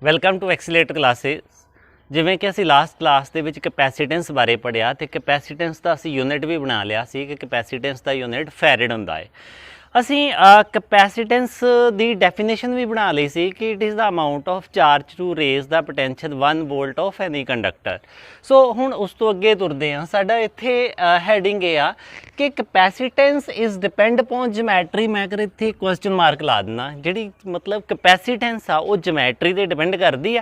Welcome to accelerator classes. ਜਿਵੇਂ ਕਿ ਅਸੀਂ ਲਾਸਟ ਕਲਾਸ ਦੇ ਵਿੱਚ ਕੈਪੈਸੀਟੈਂਸ ਬਾਰੇ ਪੜ੍ਹਿਆ ਤੇ ਕੈਪੈਸੀਟੈਂਸ ਦਾ ਅਸੀਂ ਯੂਨਿਟ ਵੀ ਬਣਾ ਲਿਆ ਸੀ ਕਿ ਕੈਪੈਸੀਟੈਂਸ ਦਾ ਯੂਨਿਟ ਫੈਰਡ ਹੁੰਦਾ ਹੈ। ਅਸੀਂ ਕੈਪੈਸੀਟੈਂਸ ਦੀ ਡੈਫੀਨੇਸ਼ਨ ਵੀ ਬਣਾ ਲਈ ਸੀ ਕਿ it is the amount of charge to raise the potential 1 volt of any conductor. So ਹੁਣ ਉਸ ਤੋਂ ਅੱਗੇ ਤੁਰਦੇ ਹਾਂ। ਸਾਡਾ ਇੱਥੇ ਹੈਡਿੰਗ ਇਹ ਆ ਕਿ ਕੈਪੈਸੀਟੈਂਸ ਇਜ਼ ਡਿਪੈਂਡ ਅਪੋਨ ਜਮੈਟਰੀ। ਮੈਂ ਕਰ ਇੱਥੇ ਕੁਐਸਚਨ ਮਾਰਕ ਲਾ ਦਿੰਦਾ, ਜਿਹੜੀ ਮਤਲਬ ਕੈਪੈਸੀਟੈਂਸ ਆ ਉਹ ਜਮੈਟਰੀ 'ਤੇ ਡਿਪੈਂਡ ਕਰਦੀ ਆ।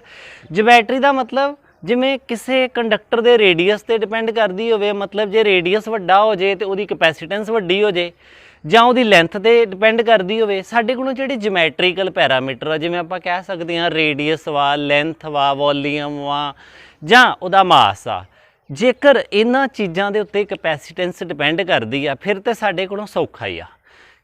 ਜਮੈਟਰੀ ਦਾ ਮਤਲਬ ਜਿਵੇਂ ਕਿਸੇ ਕੰਡਕਟਰ ਦੇ ਰੇਡੀਅਸ 'ਤੇ ਡਿਪੈਂਡ ਕਰਦੀ ਹੋਵੇ, ਮਤਲਬ ਜੇ ਰੇਡੀਅਸ ਵੱਡਾ ਹੋ ਜੇ ਤਾਂ ਉਹਦੀ ਕੈਪੈਸੀਟੈਂਸ ਵੱਡੀ ਹੋ ਜੇ, ਜਾਂ ਉਹਦੀ ਲੈਂਥ 'ਤੇ ਡਿਪੈਂਡ ਕਰਦੀ ਹੋਵੇ। ਸਾਡੇ ਕੋਲੋਂ ਜਿਹੜੇ ਜਮੈਟਰੀਕਲ ਪੈਰਾਮੀਟਰ ਆ, ਜਿਵੇਂ ਆਪਾਂ ਕਹਿ ਸਕਦੇ ਹਾਂ ਰੇਡੀਅਸ ਵਾ, ਲੈਂਥ ਵਾ, ਵੋਲੀਅਮ ਵਾ, ਜਾਂ ਉਹਦਾ ਮਾਸ ਆ, ਜੇਕਰ ਇਹਨਾਂ ਚੀਜ਼ਾਂ ਦੇ ਉੱਤੇ ਕੈਪੈਸੀਟੈਂਸ ਡਿਪੈਂਡ ਕਰਦੀ ਆ ਫਿਰ ਤਾਂ ਸਾਡੇ ਕੋਲੋਂ ਸੌਖਾ ਹੀ ਆ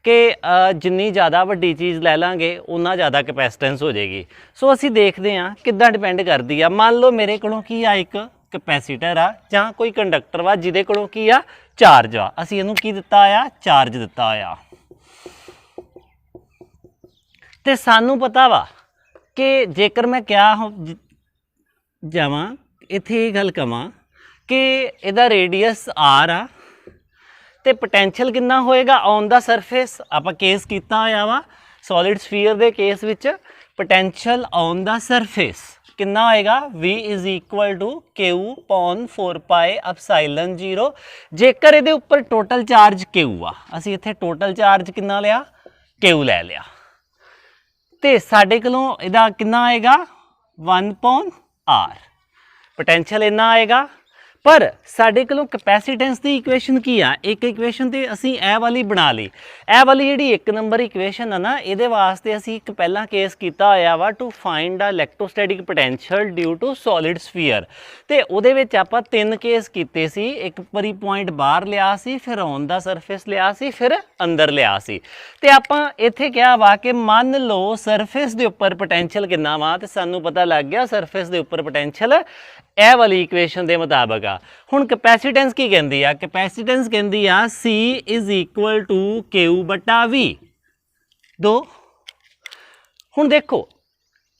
ਕਿ ਜਿੰਨੀ ਜ਼ਿਆਦਾ ਵੱਡੀ ਚੀਜ਼ ਲੈ ਲਾਂਗੇ ਉਨਾ ਜ਼ਿਆਦਾ ਕੈਪੈਸੀਟੈਂਸ ਹੋ ਜਾਏਗੀ। ਸੋ ਅਸੀਂ ਦੇਖਦੇ ਹਾਂ ਕਿੱਦਾਂ ਡਿਪੈਂਡ ਕਰਦੀ ਆ। ਮੰਨ ਲਓ ਮੇਰੇ ਕੋਲੋਂ ਕੀ ਆ, ਇੱਕ ਕੈਪੈਸੀਟਰ ਆ ਜਾਂ ਕੋਈ ਕੰਡਕਟਰ ਵਾ ਜਿਹਦੇ ਕੋਲੋਂ ਕੀ ਆ, ਚਾਰਜ ਆ। ਅਸੀਂ ਇਹਨੂੰ ਕੀ ਦਿੱਤਾ ਆ, ਚਾਰਜ ਦਿੱਤਾ ਆ। ਤੇ ਸਾਨੂੰ ਪਤਾ ਵਾ ਕਿ ਜੇਕਰ ਮੈਂ ਕਿਹਾ ਜਾਵਾਂ ਇੱਥੇ ਇਹ ਗੱਲ ਕਵਾਂ ਕਿ ਇਹਦਾ ਰੇਡੀਅਸ ਆਰ ਆ ਤੇ ਪੋਟੈਂਸ਼ੀਅਲ ਕਿੰਨਾ ਹੋਏਗਾ ਔਨ ਦਾ ਸਰਫੇਸ। ਆਪਾਂ ਕੇਸ ਕੀਤਾ ਹੋਇਆ ਵਾ ਸੋਲਿਡ ਸਫੀਅਰ ਦੇ ਕੇਸ ਵਿੱਚ ਪੋਟੈਂਸ਼ੀਅਲ ਔਨ ਦਾ ਸਰਫੇਸ ਕਿੰਨਾ ਹੋਏਗਾ, V is equal to Q upon 4 pi epsilon 0। ਜੇਕਰ ਇਹਦੇ ਉੱਪਰ ਟੋਟਲ ਚਾਰਜ Q ਆ, ਅਸੀਂ ਇੱਥੇ ਟੋਟਲ ਚਾਰਜ ਕਿੰਨਾ ਲਿਆ, Q ਲੈ ਲਿਆ, ਤੇ ਸਾਡੇ ਕੋਲੋਂ ਇਹਦਾ ਕਿੰਨਾ ਆਏਗਾ 1 ਪੌਨ R। ਪੋਟੈਂਸ਼ੀਅਲ ਇੰਨਾ ਆਏਗਾ। ਪਰ ਸਾਡੇ ਕੋਲੋਂ ਕੈਪੈਸੀਟੈਂਸ ਦੀ ਇਕੁਏਸ਼ਨ ਕੀ ਆ, ਇੱਕ ਇਕੁਏਸ਼ਨ ਤੇ ਅਸੀਂ ਇਹ ਵਾਲੀ ਬਣਾ ਲਈ। ਇਹ ਵਾਲੀ ਜਿਹੜੀ 1 ਨੰਬਰ ਇਕੁਏਸ਼ਨ ਆ ਨਾ, ਇਹਦੇ ਵਾਸਤੇ ਅਸੀਂ ਇੱਕ ਪਹਿਲਾਂ ਕੇਸ ਕੀਤਾ ਹੋਇਆ ਵਾ to find the electrostatic potential due to solid sphere. ਤੇ ਉਹਦੇ ਵਿੱਚ ਆਪਾਂ 3 ਕੇਸ ਕੀਤੇ ਸੀ। ਇੱਕ ਵਾਰੀ ਪੁਆਇੰਟ ਬਾਹਰ ਲਿਆ ਸੀ, ਫਿਰ ਔਨ ਦਾ ਸਰਫੇਸ ਲਿਆ ਸੀ, ਫਿਰ ਅੰਦਰ ਲਿਆ ਸੀ। ਤੇ ਆਪਾਂ ਇੱਥੇ ਕਿਹਾ ਵਾ ਕਿ ਮੰਨ ਲਓ ਸਰਫੇਸ ਦੇ ਉੱਪਰ ਪੋਟੈਂਸ਼ੀਅਲ ਕਿੰਨਾ ਵਾ, ਤੇ ਸਾਨੂੰ ਪਤਾ ਲੱਗ ਗਿਆ ਸਰਫੇਸ ਦੇ ਉੱਪਰ ਪੋਟੈਂਸ਼ੀਅਲ ਇਹ ਵਾਲੀ ਇਕੁਏਸ਼ਨ ਦੇ ਮੁਤਾਬਕ ਆ। ਹੁਣ ਕੈਪੈਸੀਟੈਂਸ ਕੀ ਕਹਿੰਦੀ ਆ, ਕੈਪੈਸੀਟੈਂਸ ਕਹਿੰਦੀ ਆ C is equal to Q ਬਟਾ V 2। ਹੁਣ ਦੇਖੋ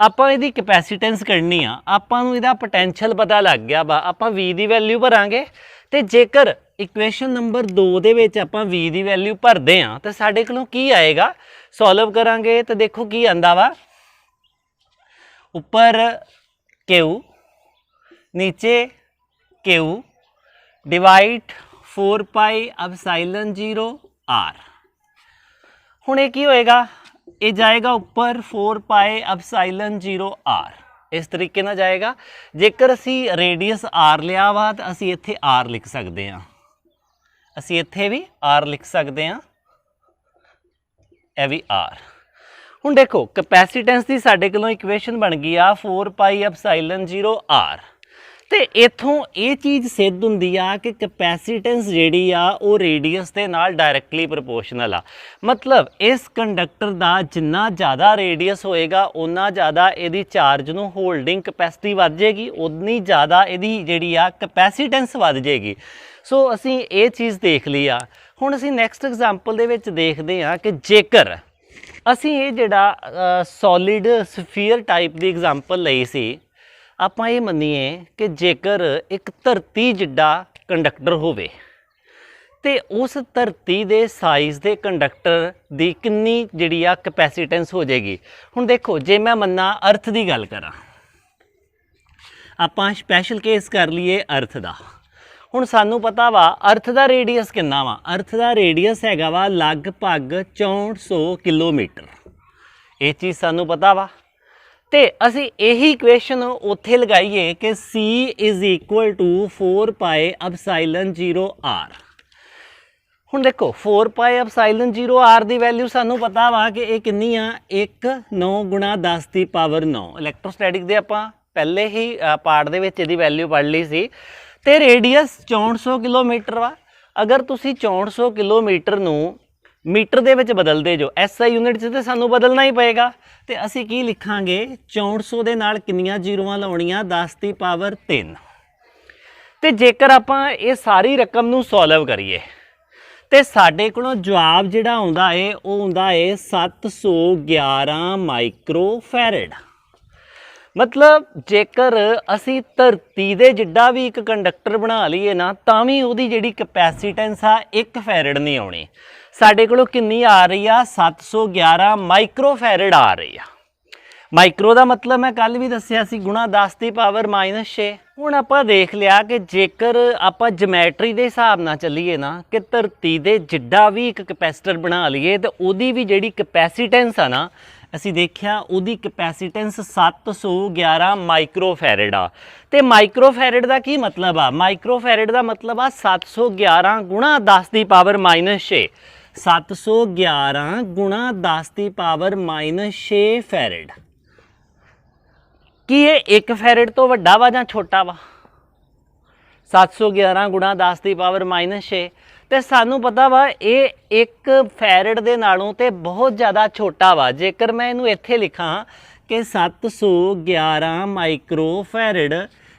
ਆਪਾਂ ਇਹਦੀ ਕੈਪੈਸੀਟੈਂਸ ਕਰਨੀ ਆ, ਆਪਾਂ ਨੂੰ ਇਹਦਾ ਪੋਟੈਂਸ਼ੀਅਲ ਪਤਾ ਲੱਗ ਗਿਆ ਵਾ, ਆਪਾਂ V ਦੀ ਵੈਲਿਊ ਭਰਾਂਗੇ। ਤੇ ਜੇਕਰ ਇਕੁਏਸ਼ਨ ਨੰਬਰ 2 ਦੇ ਵਿੱਚ ਆਪਾਂ V ਦੀ ਵੈਲਿਊ ਭਰਦੇ ਆ ਤਾਂ ਸਾਡੇ ਕੋਲੋਂ ਕੀ ਆਏਗਾ, ਸੋਲਵ ਕਰਾਂਗੇ ਤਾਂ ਦੇਖੋ ਕੀ ਆਂਦਾ ਵਾ, ਉੱਪਰ Q नीचे Q divide 4 pi epsilon 0 R। हुण ये की होएगा, ये जाएगा ऊपर 4 पाई एप्सिलॉन 0 R, इस तरीके नाल जाएगा। जेकर असी रेडियस R लिया वा तो असी इत्थे R लिख सकते हैं, असी इत्थे भी R लिख सकते हैं, यह भी R। हुण देखो कैपेसिटेंस की साडे कोलों इक्वेशन बन गई आ 4 पाई एप्सिलॉन 0 R। तो इत्थों ये चीज़ सिद्ध हुंदी आ कि कैपेसिटेंस जिहड़ी आ वो रेडियस के नाल डायरैक्टली प्रोपोर्शनल आ। मतलब इस कंडक्टर का जिन्ना ज़्यादा रेडियस होएगा उन्ना ज़्यादा इहदी चार्ज नूं होल्डिंग कैपेसिटी वध जाएगी, उन्नी ज़्यादा इहदी जिहड़ी आ कैपेसिटेंस वध जाएगी। सो असीं ये चीज़ देख ली आ। हुण असीं नैक्सट एग्जाम्पल दे विच देखदे आ कि जेकर असीं ये जिहड़ा सॉलिड सफीयर टाइप की एग्जाम्पल लई सी, ਆਪਾਂ ਇਹ ਮੰਨੀਏ ਕਿ ਜੇਕਰ ਇੱਕ ਧਰਤੀ ਜਿੱਡਾ ਕੰਡਕਟਰ ਹੋਵੇ ਤੇ ਉਸ ਧਰਤੀ ਦੇ ਸਾਈਜ਼ ਦੇ ਕੰਡਕਟਰ ਦੀ ਕਿੰਨੀ ਜਿਹੜੀ ਆ ਕੈਪੈਸੀਟੈਂਸ ਹੋ ਜਾਏਗੀ। ਹੁਣ ਦੇਖੋ ਜੇ ਮੈਂ ਮੰਨਾਂ ਅਰਥ ਦੀ ਗੱਲ ਕਰਾਂ, ਆਪਾਂ ਸਪੈਸ਼ਲ ਕੇਸ ਕਰ ਲਈਏ ਅਰਥ ਦਾ। ਹੁਣ ਸਾਨੂੰ ਪਤਾ ਵਾ ਅਰਥ ਦਾ ਰੇਡੀਅਸ ਕਿੰਨਾ ਵਾ, ਅਰਥ ਦਾ ਰੇਡੀਅਸ ਹੈਗਾ ਵਾ ਲਗਭਗ 6400 ਕਿਲੋਮੀਟਰ। ਇਹ ਚੀਜ਼ ਸਾਨੂੰ ਪਤਾ ਵਾ। तो असी यही इक्वेशन उत्थे लगाइए कि C is equal to 4 pi epsilon 0 R। हुण देखो 4 पाई एप्सिलॉन 0 R की वैल्यू सानू पता वा कि ये कितनी आ, 1 9 गुणा 10 की पावर 9। इलैक्ट्रोस्टैटिक दे आपां पहले ही पार्ट दे विच इहदी वैल्यू पढ़ ली सी। ते रेडियस 6400 किलोमीटर वा। अगर तुसी 6400 किलोमीटर नूं मीटर दे विच बदलदे जो SI यूनिट च तो सानू बदलना ही पएगा। तो असी की लिखांगे 6400 दे नाल कितनियां जीरोआं लाउणियां 10 की पावर 3। तो जेकर आपां ये सारी रकम नूं सॉल्व करिए तो साडे कोलों जवाब जिहड़ा आउंदा है वो आउंदा है 711 माइक्रो फैरड। मतलब जेकर असी धरती दे जिड्डा भी एक कंडक्टर बना लीए ना तां भी उहदी जिहड़ी कैपेसिटेंस आ 1 फैरड नहीं आउणी। साडे कोलों किन्नी आ रही आ 711 माइक्रोफैरड आ रही आ। माइक्रो का मतलब मैं कल भी दसिया सी गुणा 10 की पावर -6। हुण आपां देख लिया कि जेकर आपां जमैट्री के हिसाब नाल चलीए ना कि धरती दे जिड्डा भी एक कैपेसिटर बना लीए तो उहदी भी जिहड़ी कैपेसिटेंस आ ना असी देखिया उहदी कैपेसिटेंस 711 माइक्रोफैरड आ। ते माइक्रोफैरड का की मतलब आ? माइक्रोफैरड का मतलब आ 711 गुणा 10 की पावर -6। 711 गुणा 10 की पावर -6 फैरड। कि ये 1 फैरड तो वड्डा वा जां छोटा वा? 711 गुणा 10 की पावर -6 तो सानू पता वा ये 1 फैरड दे नालों ते बहुत ज़्यादा छोटा वा। जेकर मैं इनू इत्थे लिखा कि 711 micro farad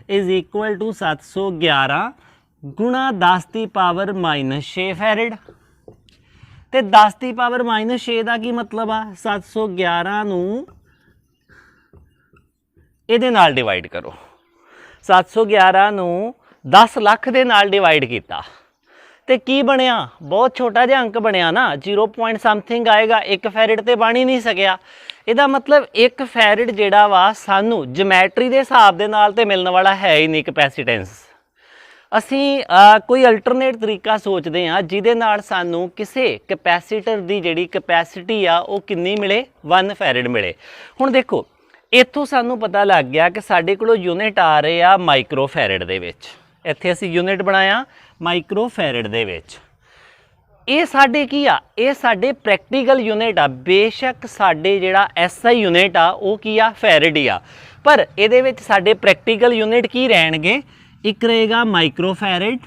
is equal to 711 गुणा 10 की पावर -6 फैरड। तो 10 की पावर -6 का की मतलब आ? 711 नू ਇਹਦੇ ਨਾਲ डिवाइड करो। 711 ਨੂੰ 10 ਲੱਖ ਦੇ ਨਾਲ डिवाइड किया तो की बनया? बहुत छोटा जिहा अंक बनया ना, 0 पॉइंट समथिंग आएगा। 1 फैरड तो बन ही नहीं सकिया। ਇਹਦਾ मतलब 1 फैरड ਜਿਹੜਾ ਵਾ ਸਾਨੂੰ ਜਮੈਟਰੀ ਦੇ ਹਿਸਾਬ ਦੇ ਨਾਲ ਤੇ ਮਿਲਣ ਵਾਲਾ ਹੈ ਹੀ ਨਹੀਂ कैपेसिटेंस। ਅਸੀਂ ਕੋਈ ਅਲਟਰਨੇਟ ਤਰੀਕਾ ਸੋਚਦੇ ਹਾਂ ਜਿਹਦੇ ਨਾਲ ਸਾਨੂੰ ਕਿਸੇ ਕੈਪੈਸੀਟਰ ਦੀ ਜਿਹੜੀ ਕੈਪੈਸਿਟੀ ਆ ਉਹ ਕਿੰਨੀ ਮਿਲੇ? 1 ਫੈਰਡ ਮਿਲੇ। ਹੁਣ ਦੇਖੋ ਇੱਥੋਂ ਸਾਨੂੰ ਪਤਾ ਲੱਗ ਗਿਆ ਕਿ ਸਾਡੇ ਕੋਲੋਂ ਯੂਨਿਟ ਆ ਰਹੇ ਆ ਮਾਈਕਰੋਫੈਰਡ ਦੇ ਵਿੱਚ। ਇੱਥੇ ਅਸੀਂ ਯੂਨਿਟ ਬਣਾਇਆ ਮਾਈਕਰੋਫੈਰਡ ਦੇ ਵਿੱਚ। ਇਹ ਸਾਡੇ ਕੀ ਆ? ਇਹ ਸਾਡੇ ਪ੍ਰੈਕਟੀਕਲ ਯੂਨਿਟ ਆ। ਬੇਸ਼ੱਕ ਸਾਡੇ ਜਿਹੜਾ SI ਯੂਨਿਟ ਆ ਉਹ ਕੀ ਆ? ਫੈਰਡ ਹੀ ਆ, ਪਰ ਇਹਦੇ ਵਿੱਚ ਸਾਡੇ ਪ੍ਰੈਕਟੀਕਲ ਯੂਨਿਟ ਕੀ ਰਹਿਣਗੇ? ਇੱਕ ਰਹੇਗਾ ਮਾਈਕਰੋਫੈਰਡ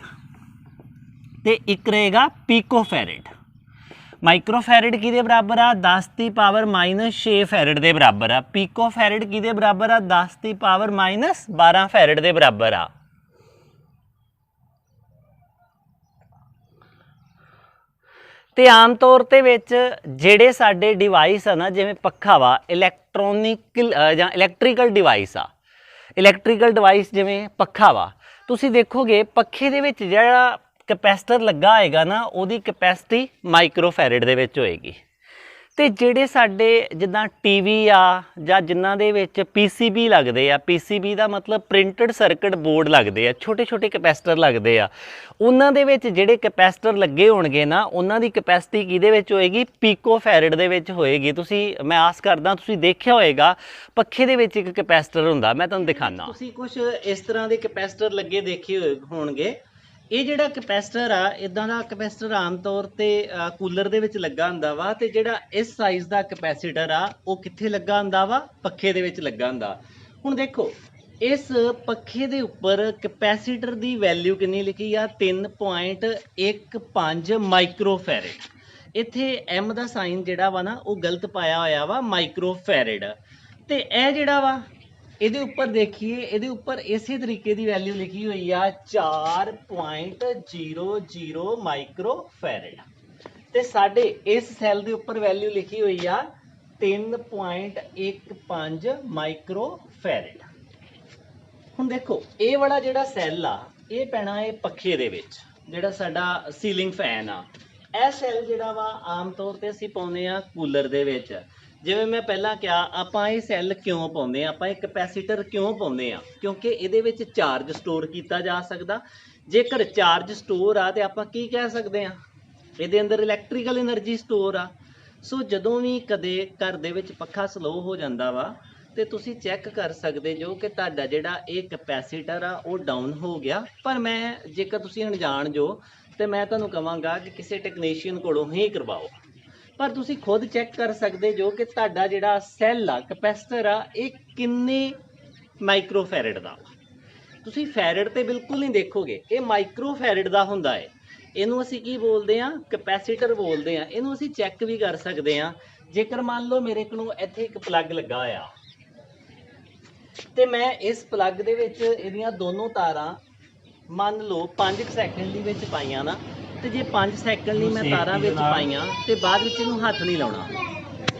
ਤੇ ਇੱਕ ਰਹੇਗਾ ਪੀਕੋਫੈਰਡ। माइक्रोफैरड किहदे बराबर आ? 10 की पावर -6 फैरड के बराबर आ। पीकोफैरड किहदे बराबर आ? 10 की पावर -12 फैरड के बराबर आ। तो आम तौर ते विच जिहड़े साडे डिवाइस आ ना, जिवें पक्खा वा, इलैक्ट्रॉनिकल जां इलैक्ट्रीकल डिवाइस आ। इलैक्ट्रीकल डिवाइस जिवें पक्खा वा, तुसीं देखोगे पक्खे दे विच जिहड़ा कैपेसिटर लगा होएगा ना उहदी कैपेसिटी माइक्रोफैरड दे विच होएगी। ते जिहड़े साडे जिद्दां टीवी आ जां जिन्हां दे विच PCB लगदे आ, PCB दा मतलब प्रिंटेड सर्किट बोर्ड लगदे आ, छोटे छोटे कैपेसिटर लगदे आ, उन्हां दे विच जिहड़े कैपेसिटर लगे होणगे ना उन्हां दी कैपेसिटी किहदे विच होएगी? पीकोफैरड दे विच होएगी। तुसीं मैं आस करदा तुसीं देखिआ होएगा पक्खे दे विच एक कैपेसिटर हुंदा। मैं तुहानूं दिखाना, तुसीं कुछ इस तरह दे कैपेसिटर लगे देखे होणगे। ਇਹ ਜਿਹੜਾ ਕੈਪੈਸਿਟਰ ਆ ਇਦਾਂ ਦਾ ਕੈਪੈਸਿਟਰ ਆਮ ਤੌਰ ਤੇ ਕੂਲਰ ਦੇ ਵਿੱਚ ਲੱਗਾ ਹੁੰਦਾ ਵਾ, ਤੇ ਜਿਹੜਾ ਇਸ ਸਾਈਜ਼ ਦਾ ਕੈਪੈਸਿਟਰ ਆ ਉਹ ਕਿੱਥੇ ਲੱਗਾ ਹੁੰਦਾ ਵਾ? ਪੱਖੇ ਦੇ ਵਿੱਚ ਲੱਗਾ ਹੁੰਦਾ। ਹੁਣ ਦੇਖੋ ਇਸ ਪੱਖੇ ਦੇ ਉੱਪਰ ਕੈਪੈਸਿਟਰ ਦੀ ਵੈਲਿਊ ਕਿੰਨੀ ਲਿਖੀ ਆ? 3.15 ਮਾਈਕਰੋਫੈਰਡ। ਇੱਥੇ M ਦਾ ਸਾਈਨ ਜਿਹੜਾ ਵਾ ਨਾ ਉਹ ਗਲਤ ਪਾਇਆ ਹੋਇਆ ਵਾ, ਮਾਈਕਰੋਫੈਰਡ। ਤੇ ਇਹ ਜਿਹੜਾ ਵਾ ਇਹਦੇ ਉੱਪਰ ਦੇਖੀਏ, ਇਹਦੇ ਉੱਪਰ ਇਸੇ ਤਰੀਕੇ ਦੀ ਵੈਲਿਊ ਲਿਖੀ ਹੋਈ ਆ 4.00 ਮਾਈਕਰੋਫੈਰਡ। ਤੇ ਸਾਡੇ ਇਸ ਸੈੱਲ ਦੇ ਉੱਪਰ ਵੈਲਿਊ ਲਿਖੀ ਹੋਈ ਆ 3.15 ਮਾਈਕਰੋਫੈਰਡ। ਹੁਣ ਦੇਖੋ ਇਹ ਵਾਲਾ ਜਿਹੜਾ ਸੈੱਲ ਆ ਇਹ ਪੈਣਾ ਹੈ ਪੱਖੇ ਦੇ ਵਿੱਚ, ਜਿਹੜਾ ਸਾਡਾ ਸੀਲਿੰਗ ਫੈਨ ਆ। ਇਹ ਸੈੱਲ ਜਿਹੜਾ ਵਾ ਆਮ ਤੌਰ ਤੇ ਅਸੀਂ ਪਾਉਂਦੇ ਆ ਕੂਲਰ ਦੇ ਵਿੱਚ। ਜਿਵੇਂ ਮੈਂ ਪਹਿਲਾਂ ਕਿਹਾ ਆਪਾਂ ਇਹ ਸੈੱਲ ਕਿਉਂ ਪਾਉਂਦੇ ਆ? ਆਪਾਂ ਇਹ ਕੈਪੈਸਿਟਰ ਕਿਉਂ ਪਾਉਂਦੇ ਆ? ਕਿਉਂਕਿ ਇਹਦੇ ਵਿੱਚ ਚਾਰਜ ਸਟੋਰ ਕੀਤਾ ਜਾ ਸਕਦਾ। ਜੇਕਰ ਚਾਰਜ ਸਟੋਰ ਆ ਤੇ ਆਪਾਂ ਕੀ ਕਹਿ ਸਕਦੇ ਆ? ਇਹਦੇ ਅੰਦਰ ਇਲੈਕਟ੍ਰੀਕਲ એનર્ਜੀ ਸਟੋਰ ਆ। ਸੋ ਜਦੋਂ ਵੀ ਕਦੇ ਘਰ ਦੇ ਵਿੱਚ ਪੱਖਾ ਸਲੋ ਹੋ ਜਾਂਦਾ ਵਾ ਤੇ ਤੁਸੀਂ ਚੈੱਕ ਕਰ ਸਕਦੇ ਜੋ ਕਿ ਤੁਹਾਡਾ ਜਿਹੜਾ ਇਹ ਕੈਪੈਸਿਟਰ ਆ ਉਹ ਡਾਊਨ ਹੋ ਗਿਆ। ਪਰ ਮੈਂ ਜੇਕਰ ਤੁਸੀਂ ਅਣਜਾਣ ਜੋ ਤੇ ਮੈਂ ਤੁਹਾਨੂੰ ਕਹਾਂਗਾ ਕਿ ਕਿਸੇ ਟੈਕਨੀਸ਼ੀਅਨ ਕੋਲੋਂ ਹੀ ਕਰਵਾਓ। पर तुसी खुद चेक कर सकते जो कि तुहाडा जिहड़ा सैल आ कैपेसिटर आ ये किन्ने माइक्रोफैरड दा। तुसी फैरड ते बिल्कुल नहीं देखोगे, ये माइक्रोफैरड दा हुंदा है। इनू असी की बोलते हैं? कैपेसिटर बोलते हैं। इनू असी चेक भी कर सकते हैं। जेकर मान लो मेरे को इत्थे एक प्लग लगा होया ते मैं इस प्लग दे विच इहदियां दोनों तारां मान लो 5 सैकेंड दे विच पाईआं ना, तो जे 5 सैकेंड ਲਈ मैं तारा ਵਿੱਚ ਪਾਈਆਂ ਤੇ ਬਾਅਦ ਵਿੱਚ ਇਹਨੂੰ ਹੱਥ नहीं लाउणा।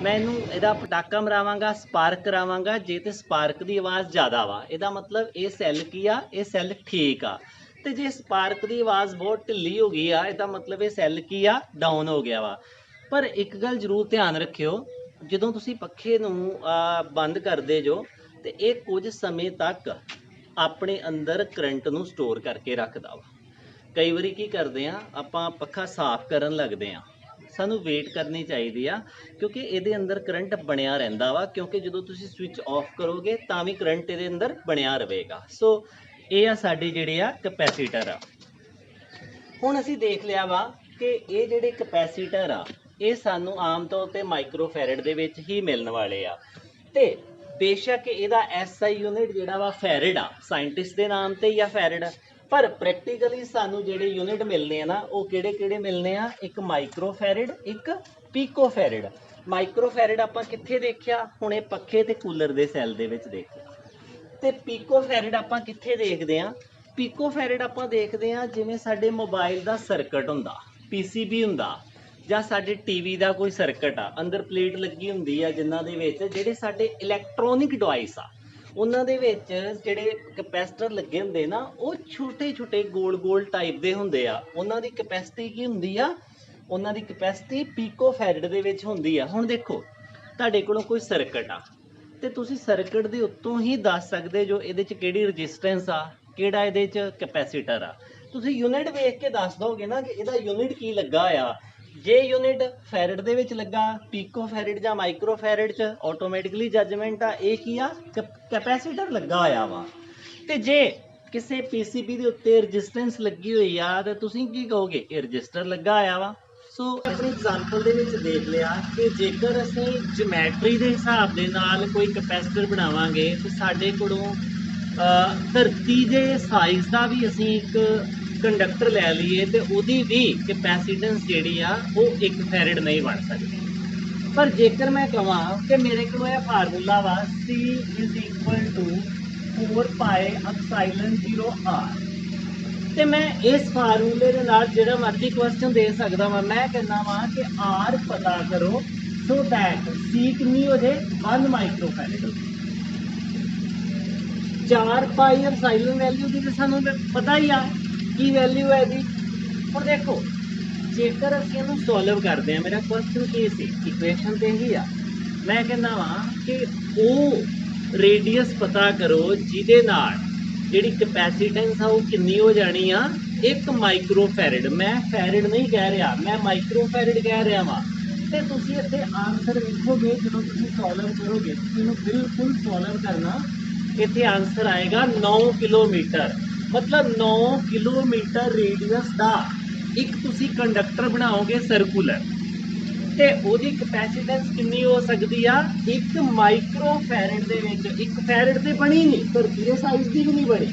ਮੈਂ ਇਹਨੂੰ ਇਹਦਾ ਪਟਾਕਾ ਮਰਾਵਾਂਗਾ, ਸਪਾਰਕ ਕਰਾਵਾਂਗਾ। ਜੇ ਤੇ ਸਪਾਰਕ ਦੀ ਆਵਾਜ਼ ਜ਼ਿਆਦਾ ਵਾ, ਇਹਦਾ ਮਤਲਬ ਇਹ ਸੈੱਲ ਕੀ ਆ, ਇਹ ਸੈੱਲ ਠੀਕ ਆ। ਤੇ ਜੇ ਸਪਾਰਕ ਦੀ ਆਵਾਜ਼ ਬਹੁਤ ਢਿੱਲੀ ਹੋ ਗਈ ਆ, ਇਹਦਾ ਮਤਲਬ ਇਹ ਸੈੱਲ ਕੀ ਆ, ਡਾਊਨ ਹੋ ਗਿਆ ਵਾ। ਪਰ ਇੱਕ ਗੱਲ ਜ਼ਰੂਰ ਧਿਆਨ ਰੱਖਿਓ, ਜਦੋਂ ਤੁਸੀਂ ਪੱਖੇ ਨੂੰ ਬੰਦ ਕਰਦੇ ਜੋ ਤੇ ਇਹ ਕੁਝ ਸਮੇਂ ਤੱਕ ਆਪਣੇ ਅੰਦਰ ਕਰੰਟ ਨੂੰ ਸਟੋਰ ਕਰਕੇ ਰੱਖਦਾ ਵਾ। ਕਈ ਵਾਰੀ ਕੀ ਕਰਦੇ ਆ, ਆਪਾਂ ਪੱਖਾ ਸਾਫ਼ ਕਰਨ ਲੱਗਦੇ ਆ, ਸਾਨੂੰ ਵੇਟ ਕਰਨੀ ਚਾਹੀਦੀ ਆ, ਕਿਉਂਕਿ ਇਹਦੇ ਅੰਦਰ ਕਰੰਟ ਬਣਿਆ ਰਹਿੰਦਾ ਵਾ। ਕਿਉਂਕਿ ਜਦੋਂ ਤੁਸੀਂ ਸਵਿਚ ਆਫ ਕਰੋਗੇ ਤਾਂ ਵੀ ਕਰੰਟ ਇਹਦੇ ਅੰਦਰ ਬਣਿਆ ਰਹੇਗਾ। ਸੋ ਇਹ ਆ ਸਾਡੇ ਜਿਹੜੇ ਆ ਕੈਪੈਸੀਟਰ ਆ। ਹੁਣ ਅਸੀਂ ਦੇਖ ਲਿਆ ਵਾ ਕਿ ਇਹ ਜਿਹੜੇ ਕੈਪੈਸੀਟਰ ਆ ਇਹ ਸਾਨੂੰ ਆਮ ਤੌਰ ਤੇ ਮਾਈਕਰੋਫੈਰਡ ਦੇ ਵਿੱਚ ਹੀ ਮਿਲਣ ਵਾਲੇ ਆ। ਤੇ ਬੇਸ਼ੱਕ ਇਹਦਾ SI ਯੂਨਿਟ ਜਿਹੜਾ ਵਾ ਫੈਰਡ ਆ, ਸਾਇੰਟਿਸਟ ਦੇ ਨਾਮ ਤੇ ਜਾਂ ਫੈਰਡ, ਪਰ ਪ੍ਰੈਕਟੀਕਲੀ ਸਾਨੂੰ ਜਿਹੜੇ ਯੂਨਿਟ ਮਿਲਨੇ ਆ ਨਾ, ਉਹ ਕਿਹੜੇ ਕਿਹੜੇ ਮਿਲਨੇ ਆ, ਇੱਕ ਮਾਈਕਰੋਫੈਰਡ, ਇੱਕ ਪੀਕੋਫੈਰਡ। ਮਾਈਕਰੋਫੈਰਡ ਆਪਾਂ ਕਿੱਥੇ ਦੇਖਿਆ, ਹੁਣ ਇਹ ਪੱਖੇ ਤੇ ਕੂਲਰ ਦੇ ਸੈੱਲ ਦੇ ਵਿੱਚ ਦੇਖਿਆ। ਤੇ ਪੀਕੋਫੈਰਡ ਆਪਾਂ ਕਿੱਥੇ ਦੇਖਦੇ ਆ, ਪੀਕੋਫੈਰਡ ਆਪਾਂ ਦੇਖਦੇ ਆ ਜਿਵੇਂ ਸਾਡੇ ਮੋਬਾਈਲ ਦਾ ਸਰਕਟ ਹੁੰਦਾ, PCB ਹੁੰਦਾ, ਜਾਂ ਸਾਡੇ TV ਦਾ ਕੋਈ ਸਰਕਟ ਆ, ਅੰਦਰ ਪਲੇਟ ਲੱਗੀ ਹੁੰਦੀ ਆ ਜਿਨ੍ਹਾਂ ਦੇ ਵਿੱਚ ਜਿਹੜੇ ਸਾਡੇ ਇਲੈਕਟ੍ਰੋਨਿਕ ਡਿਵਾਈਸ ਆ, ਉਹਨਾਂ ਦੇ ਵਿੱਚ ਜਿਹੜੇ ਕੈਪੈਸਿਟਰ ਲੱਗੇ ਹੁੰਦੇ ਨਾ, ਉਹ ਛੋਟੇ ਛੋਟੇ ਗੋਲ ਗੋਲ ਟਾਈਪ ਦੇ ਹੁੰਦੇ ਆ। ਉਹਨਾਂ ਦੀ ਕੈਪੈਸਿਟੀ ਕੀ ਹੁੰਦੀ ਆ, ਉਹਨਾਂ ਦੀ ਕੈਪੈਸਿਟੀ ਪੀਕੋਫੈਰਡ ਦੇ ਵਿੱਚ ਹੁੰਦੀ ਆ। ਹੁਣ ਦੇਖੋ ਤੁਹਾਡੇ ਕੋਲੋਂ ਕੋਈ ਸਰਕਟ ਆ ਤੇ ਤੁਸੀਂ ਸਰਕਟ ਦੇ ਉੱਤੋਂ ਹੀ ਦੱਸ ਸਕਦੇ ਜੋ ਇਹਦੇ 'ਚ ਕਿਹੜੀ ਰੈਜ਼ਿਸਟੈਂਸ ਆ, ਕਿਹੜਾ ਇਹਦੇ 'ਚ ਕੈਪੈਸੀਟਰ ਆ। ਤੁਸੀਂ ਯੂਨਿਟ ਵੇਖ ਕੇ ਦੱਸ ਦੋਗੇ ਨਾ ਕਿ ਇਹਦਾ ਯੂਨਿਟ ਕੀ ਲੱਗਾ ਆ। ਜੇ ਯੂਨਿਟ ਫੈਰਡ ਦੇ ਵਿੱਚ ਲੱਗਾ, ਪੀਕੋਫੈਰਡ ਜਾਂ ਮਾਈਕਰੋਫੈਰਡ 'ਚ, ਆਟੋਮੈਟਿਕਲੀ ਜੱਜਮੈਂਟ ਆ ਇਹ ਕੀ ਆ, ਕੈਪੈਸੀਟਰ ਲੱਗਾ ਹੋਇਆ ਵਾ। ਤੇ ਜੇ ਕਿਸੇ PCB ਦੇ ਉੱਤੇ ਰੈਜ਼ਿਸਟੈਂਸ ਲੱਗੀ ਹੋਈ ਆ ਤੇ ਤੁਸੀਂ ਕੀ ਕਹੋਗੇ, ਇਹ ਰਜਿਸਟਰ ਲੱਗਾ ਹੋਇਆ ਵਾ। ਸੋ ਆਪਣੀ ਐਗਜ਼ਾਮਪਲ ਦੇ ਵਿੱਚ ਦੇਖ ਲਿਆ ਕਿ ਜੇਕਰ ਅਸੀਂ ਜਿਓਮੈਟਰੀ ਦੇ ਹਿਸਾਬ ਦੇ ਨਾਲ ਕੋਈ ਕੈਪੈਸਿਟਰ ਬਣਾਵਾਂਗੇ ਤੇ ਸਾਡੇ ਕੋਲੋਂ ਧਰਤੀ ਦੇ ਸਾਈਜ਼ ਦਾ ਵੀ ਅਸੀਂ ਇੱਕ ਕੰਡਕਟਰ ਲੈ ਲਈਏ ਤੇ ਉਹਦੀ ਵੀ ਕੈਪੈਸਿਟੈਂਸ ਜਿਹੜੀ ਆ ਉਹ 1 ਫੈਰਡ ਨਹੀਂ ਬਣ ਸਕਦੀ। ਪਰ ਜੇਕਰ ਮੈਂ ਕਹਾਂ ਕਿ ਮੇਰੇ ਕੋਲ ਇਹ ਫਾਰਮੂਲਾ ਵਾ C = 4 ਪਾਈ ਐਪਸਾਈਲਨ 0 r, ਤੇ ਮੈਂ ਇਸ ਫਾਰਮੂਲੇ ਦੇ ਨਾਲ ਜਿਹੜਾ ਮਰਜ਼ੀ ਕੁਐਸਚਨ ਦੇ ਸਕਦਾ ਵਾਂ। ਮੈਂ ਕਹਿੰਦਾ ਵਾਂ ਕਿ r ਪਤਾ ਕਰੋ ਸੋ ਦੈਟ C ਕਿੰਨੀ ਹੋ ਜੇ, 1 ਮਾਈਕਰੋਫੈਰਡ ਹੋ ਜੇ। 4 ਪਾਈ ਐਪਸਾਈਲਨ ਵੈਲਿਊ ਦੀ ਤਾਂ ਸਾਨੂੰ ਪਤਾ ਹੀ ਆ ਕੀ ਵੈਲਿਊ ਹੈ ਇਹਦੀ। ਹੁਣ ਦੇਖੋ ਜੇਕਰ ਅਸੀਂ ਇਹਨੂੰ ਸੋਲਵ ਕਰਦੇ ਹਾਂ, ਮੇਰਾ ਕੁਐਸਚਨ ਕੀ ਸੀ, ਇਕੁਏਸ਼ਨ ਤੇ ਹੀ ਆ। ਮੈਂ ਕਹਿੰਦਾ ਵਾਂ ਕਿ ਉਹ ਰੇਡੀਅਸ ਪਤਾ ਕਰੋ ਜਿਹਦੇ ਨਾਲ ਜਿਹੜੀ ਕੈਪੈਸਿਟੈਂਸ ਆ ਉਹ ਕਿੰਨੀ ਹੋ ਜਾਣੀ ਆ, 1 ਮਾਈਕਰੋਫੈਰਡ। ਮੈਂ ਫੈਰਡ ਨਹੀਂ ਕਹਿ ਰਿਹਾ, ਮੈਂ ਮਾਈਕਰੋਫੈਰਡ ਕਹਿ ਰਿਹਾ ਵਾਂ। ਤੇ ਤੁਸੀਂ ਇੱਥੇ ਆਨਸਰ ਵੇਖੋਗੇ ਜਦੋਂ ਤੁਸੀਂ ਸੋਲਵ ਕਰੋਗੇ, ਤੁਸੀਂ ਇਹਨੂੰ ਬਿਲਕੁਲ ਸੋਲਵ ਕਰਨਾ, ਇੱਥੇ ਆਨਸਰ ਆਏਗਾ 9 ਕਿਲੋਮੀਟਰ। ਮਤਲਬ 9 ਕਿਲੋਮੀਟਰ ਰੇਡੀਅਸ ਦਾ ਇੱਕ ਤੁਸੀਂ ਕੰਡਕਟਰ ਬਣਾਓਗੇ ਸਰਕੂਲਰ, ਤੇ ਉਹਦੀ ਕੈਪੈਸਿਟੈਂਸ ਕਿੰਨੀ ਹੋ ਸਕਦੀ ਆ, 1 ਮਾਈਕਰੋਫੈਰਡ ਦੇ ਵਿੱਚ। 1 ਫੈਰਡ ਤੇ ਬਣੀ ਨਹੀਂ, ਧਰਤੀ ਦੇ ਸਾਈਜ਼ ਦੀ ਵੀ ਨਹੀਂ ਬਣੀ।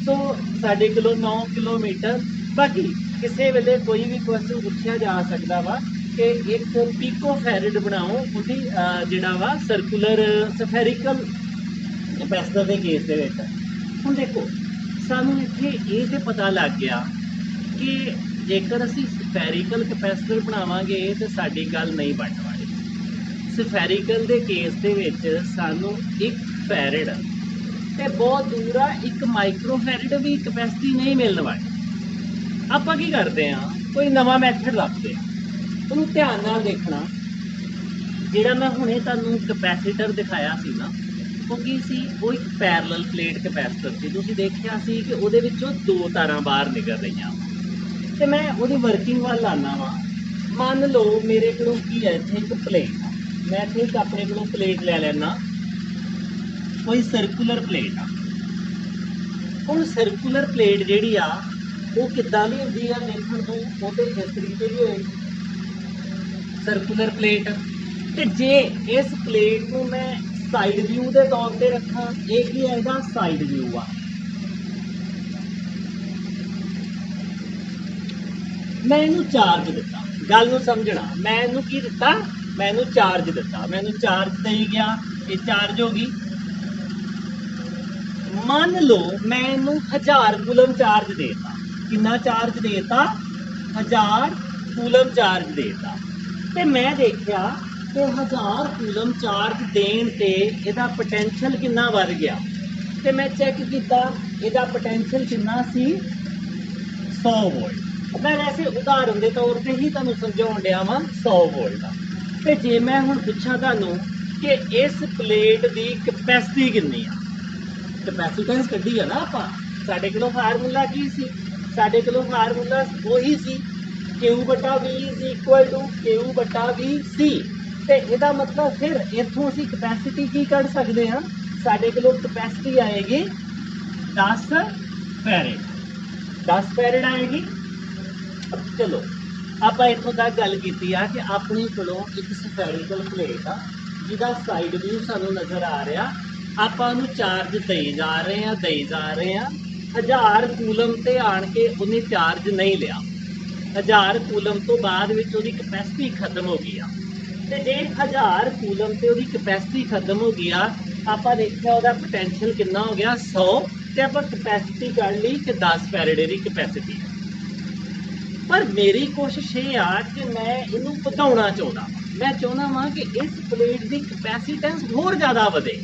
ਸੋ ਸਾਡੇ ਕੋਲੋਂ 9 ਕਿਲੋਮੀਟਰ। ਬਾਕੀ ਕਿਸੇ ਵੇਲੇ ਕੋਈ ਵੀ ਕੁਐਸਚਨ ਪੁੱਛਿਆ ਜਾ ਸਕਦਾ ਵਾ ਕਿ 1 ਪੀਕੋਫੈਰਡ ਬਣਾਓ, ਉਹਦੀ ਜਿਹੜਾ ਵਾ ਸਰਕੂਲਰ ਸਫੈਰੀਕਲ ਕੈਪੈਸਿਟਰ ਦੇ ਕੇਸ ਦੇ ਵਿੱਚ। ਹੁਣ ਦੇਖੋ ਸਾਨੂੰ ਇੱਥੇ ਇਹ ਤੇ ਪਤਾ ਲੱਗ ਗਿਆ ਕਿ ਜੇਕਰ ਅਸੀਂ ਸਫੈਰੀਕਲ ਕੈਪੈਸਿਟਰ ਬਣਾਵਾਂਗੇ ਤੇ ਸਾਡੀ ਗੱਲ ਨਹੀਂ ਬਣਨ ਵਾਲੀ। ਸਫੈਰੀਕਲ ਦੇ ਕੇਸ ਦੇ ਵਿੱਚ ਸਾਨੂੰ 1 ਫੈਰਡ ਤੇ ਬਹੁਤ ਦੂਰ ਆ 1 ਮਾਈਕਰੋਫੈਰਡ ਵੀ ਕੈਪੈਸਿਟੀ ਨਹੀਂ ਮਿਲਣ ਵਾਲੀ। ਆਪਾਂ ਕੀ ਕਰਦੇ ਆ, ਕੋਈ ਨਵਾਂ ਮੈਥਡ ਲੱਭਦੇ ਆ। ਉਹਨੂੰ ਧਿਆਨ ਨਾਲ ਦੇਖਣਾ। ਜਿਹੜਾ ਮੈਂ ਹੁਣੇ ਤੁਹਾਨੂੰ ਕੈਪੈਸਿਟਰ ਦਿਖਾਇਆ ਸੀ ਨਾ, ਉਹ ਕੀ ਸੀ, ਉਹ ਇੱਕ ਪੈਰਲਲ ਪਲੇਟ ਕੈਪੈਸਿਟਰ ਸੀ। ਤੁਸੀਂ ਦੇਖਿਆ ਸੀ ਕਿ ਉਹਦੇ ਵਿੱਚੋਂ 2 ਤਾਰਾਂ ਬਾਹਰ ਨਿਕਲ ਰਹੀਆਂ। ਤੇ ਮੈਂ ਉਹਦੀ ਵਰਕਿੰਗ ਵੱਲ ਆਉਣਾ ਵਾ। ਮੰਨ ਲਓ ਮੇਰੇ ਕੋਲੋਂ ਕੀ ਹੈ, ਇੱਥੇ ਇੱਕ ਪਲੇਟ ਆ। ਮੈਂ ਇੱਥੇ ਇੱਕ ਆਪਣੇ ਕੋਲੋਂ ਪਲੇਟ ਲੈ ਲੈਣਾ, ਕੋਈ ਸਰਕੂਲਰ ਪਲੇਟ ਆ। ਹੁਣ ਸਰਕੂਲਰ ਪਲੇਟ ਜਿਹੜੀ ਆ ਉਹ ਕਿੱਦਾਂ ਦੀ ਹੁੰਦੀ ਆ ਦੇਖਣ ਤੋਂ, ਉਹ ਤੇ ਇਸ ਤਰੀਕੇ ਦੀ ਹੋਏਗੀ ਸਰਕੂਲਰ ਪਲੇਟ। ਤੇ ਜੇ ਇਸ ਪਲੇਟ ਨੂੰ ਮੈਂ ਸਾਈਡ ਵਿਊ ਦੇ ਤੌਰ ਤੇ ਰੱਖਾਂ, ਇਹ ਕੀ ਹੈ, ਇਹਦਾ ਸਾਈਡ ਵਿਊ ਆ। ਮੈਂ ਇਹਨੂੰ ਚਾਰਜ ਦਿੱਤਾ, ਗੱਲ ਨੂੰ ਸਮਝਣਾ। ਮੈਂ ਇਹਨੂੰ ਕੀ ਦਿੱਤਾ, ਮੈਂ ਇਹਨੂੰ ਚਾਰਜ ਦਿੱਤਾ। ਮੈਂ ਇਹਨੂੰ ਚਾਰਜ ਦੇਈ ਗਿਆ, ਇਹ ਚਾਰਜ ਹੋ ਗਈ। ਮੰਨ ਲਓ ਮੈਂ ਇਹਨੂੰ 1000 ਕੂਲਮ ਚਾਰਜ ਦੇਤਾ। ਕਿੰਨਾ ਚਾਰਜ ਦੇਤਾ, 1000 ਕੂਲਮ ਚਾਰਜ ਦੇਤਾ। ਤੇ ਮੈਂ ਦੇਖਿਆ ਤੇ 1000 ਕੂਲਮ ਚਾਰਜ ਦੇਣ ਤੇ ਇਹਦਾ ਪੋਟੈਂਸ਼ੀਅਲ ਕਿੰਨਾ ਵੱਧ ਗਿਆ। ਤੇ ਮੈਂ ਚੈੱਕ ਕੀਤਾ, ਇਹਦਾ ਪੋਟੈਂਸ਼ੀਅਲ ਕਿੰਨਾ ਸੀ, 100 ਵੋਲਟ। ਮੈਂ ਵੈਸੇ ਉਦਾਹਰਨ ਦੇ ਤੌਰ ਤੇ ਹੀ ਤੁਹਾਨੂੰ ਸਮਝਾਉਣ ਡਿਆ ਵਾਂ 100 ਵੋਲਟ ਦਾ। ਤੇ ਜੇ ਮੈਂ ਹੁਣ ਪੁੱਛਾਂ ਤੁਹਾਨੂੰ ਕਿ ਇਸ ਪਲੇਟ ਦੀ ਕਪੈਸਿਟੀ ਕਿੰਨੀ ਆ, ਕਪੈਸਿਟੈਂਸ ਕੱਢੀ ਆ ਨਾ ਆਪਾਂ, ਸਾਡੇ ਕੋਲੋਂ ਫਾਰਮੂਲਾ ਕੀ ਸੀ, ਸਾਡੇ ਕੋਲੋਂ ਫਾਰਮੂਲਾ ਉਹੀ ਸੀ Q/V = Q/VC। ਤੇ ਇਹਦਾ ਮਤਲਬ ਫਿਰ ਇੱਥੋਂ ਅਸੀਂ ਕਪੈਸਿਟੀ ਕੀ ਕੱਢ ਸਕਦੇ ਹਾਂ, ਸਾਡੇ ਕੋਲੋਂ ਕਪੈਸਿਟੀ ਆਏਗੀ 10 ਫੈਰਡ, 10 ਫੈਰਡ ਆਏਗੀ। ਚਲੋ ਆਪਾਂ ਇੱਥੋਂ ਤੱਕ ਗੱਲ ਕੀਤੀ ਆ ਕਿ ਆਪਣੀ ਕੋਲੋਂ ਇੱਕ ਸਫੈਰੀਕਲ ਪਲੇਟ ਆ ਜਿਹਦਾ ਸਾਈਡ ਵਿਊ ਸਾਨੂੰ ਨਜ਼ਰ ਆ ਰਿਹਾ, ਆਪਾਂ ਉਹਨੂੰ ਚਾਰਜ ਦੇਈ ਜਾ ਰਹੇ ਆ 1000 ਕੂਲਮ ਤੇ ਆਣ ਕੇ ਉਹਨੇ ਚਾਰਜ ਨਹੀਂ ਲਿਆ, 1000 ਕੂਲਮ ਤੋਂ ਬਾਅਦ ਵਿੱਚ ਉਹਦੀ ਕਪੈਸਿਟੀ ਖਤਮ ਹੋ ਗਈ ਆ। ਤੇ ਜੇ 1000 ਕੂਲਮ ਤੇ ਉਹਦੀ ਕਪੈਸਿਟੀ ਖਤਮ ਹੋ ਗਈ ਆ, ਆਪਾਂ ਦੇਖਿਆ ਉਹਦਾ ਪੋਟੈਂਸ਼ੀਅਲ ਕਿੰਨਾ ਹੋ ਗਿਆ 100, ਤੇ ਆਪਾਂ ਕਪੈਸਿਟੀ ਕੱਢ ਲਈ ਕਿ 10 ਫੈਰਡ ਦੀ ਕਪੈਸਿਟੀ। ਪਰ ਮੇਰੀ ਕੋਸ਼ਿਸ਼ ਇਹ ਆ ਕਿ ਮੈਂ ਇਹਨੂੰ ਵਧਾਉਣਾ ਚਾਹੁੰਦਾ, ਮੈਂ ਚਾਹੁੰਦਾ ਵਾਂ ਕਿ ਇਸ ਪਲੇਟ ਦੀ ਕਪੈਸਿਟੈਂਸ ਹੋਰ ਜ਼ਿਆਦਾ ਵਧੇ,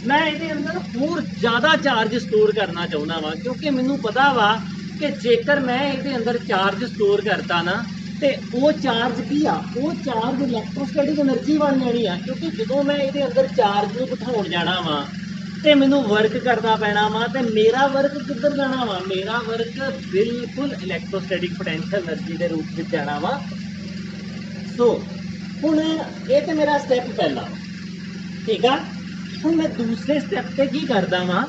ਮੈਂ ਇਹਦੇ ਅੰਦਰ ਹੋਰ ਜ਼ਿਆਦਾ ਚਾਰਜ ਸਟੋਰ ਕਰਨਾ ਚਾਹੁੰਦਾ ਵਾਂ, ਕਿਉਂਕਿ ਮੈਨੂੰ ਪਤਾ ਵਾ ਕਿ ਜੇਕਰ ਮੈਂ ਇਹਦੇ ਅੰਦਰ ਚਾਰਜ ਸਟੋਰ ਕਰਤਾ ਨਾ ਤੇ ਉਹ ਚਾਰਜ ਕੀ ਆ, ਉਹ ਚਾਰਜ ਇਲੈਕਟ੍ਰੋਸਟੈਟਿਕ એનર્ਜੀ ਬਣ ਜਾਣੀ ਆ। ਕਿਉਂਕਿ ਜਦੋਂ ਮੈਂ ਇਹਦੇ ਅੰਦਰ ਚਾਰਜ ਨੂੰ ਬਿਠਾਉਣ ਜਾਣਾ ਵਾ ਤੇ ਮੈਨੂੰ ਵਰਕ ਕਰਨਾ ਪੈਣਾ ਵਾ, ਤੇ ਮੇਰਾ ਵਰਕ ਕਿੱਧਰ ਜਾਣਾ ਵਾ, ਮੇਰਾ ਵਰਕ ਬਿਲਕੁਲ ਇਲੈਕਟ੍ਰੋਸਟੈਟਿਕ ਪੋਟੈਂਸ਼ੀਅਲ એનર્ਜੀ ਦੇ ਰੂਪ ਵਿੱਚ ਜਾਣਾ ਵਾ। ਸੋ ਹੁਣ ਇਹ ਤੇ ਮੇਰਾ ਸਟੈਪ ਪਹਿਲਾ, ਠੀਕ ਆ। ਹੁਣ ਮੈਂ ਦੂਸਰੇ ਸਟੈਪ ਤੇ ਕੀ ਕਰਦਾ ਵਾਂ,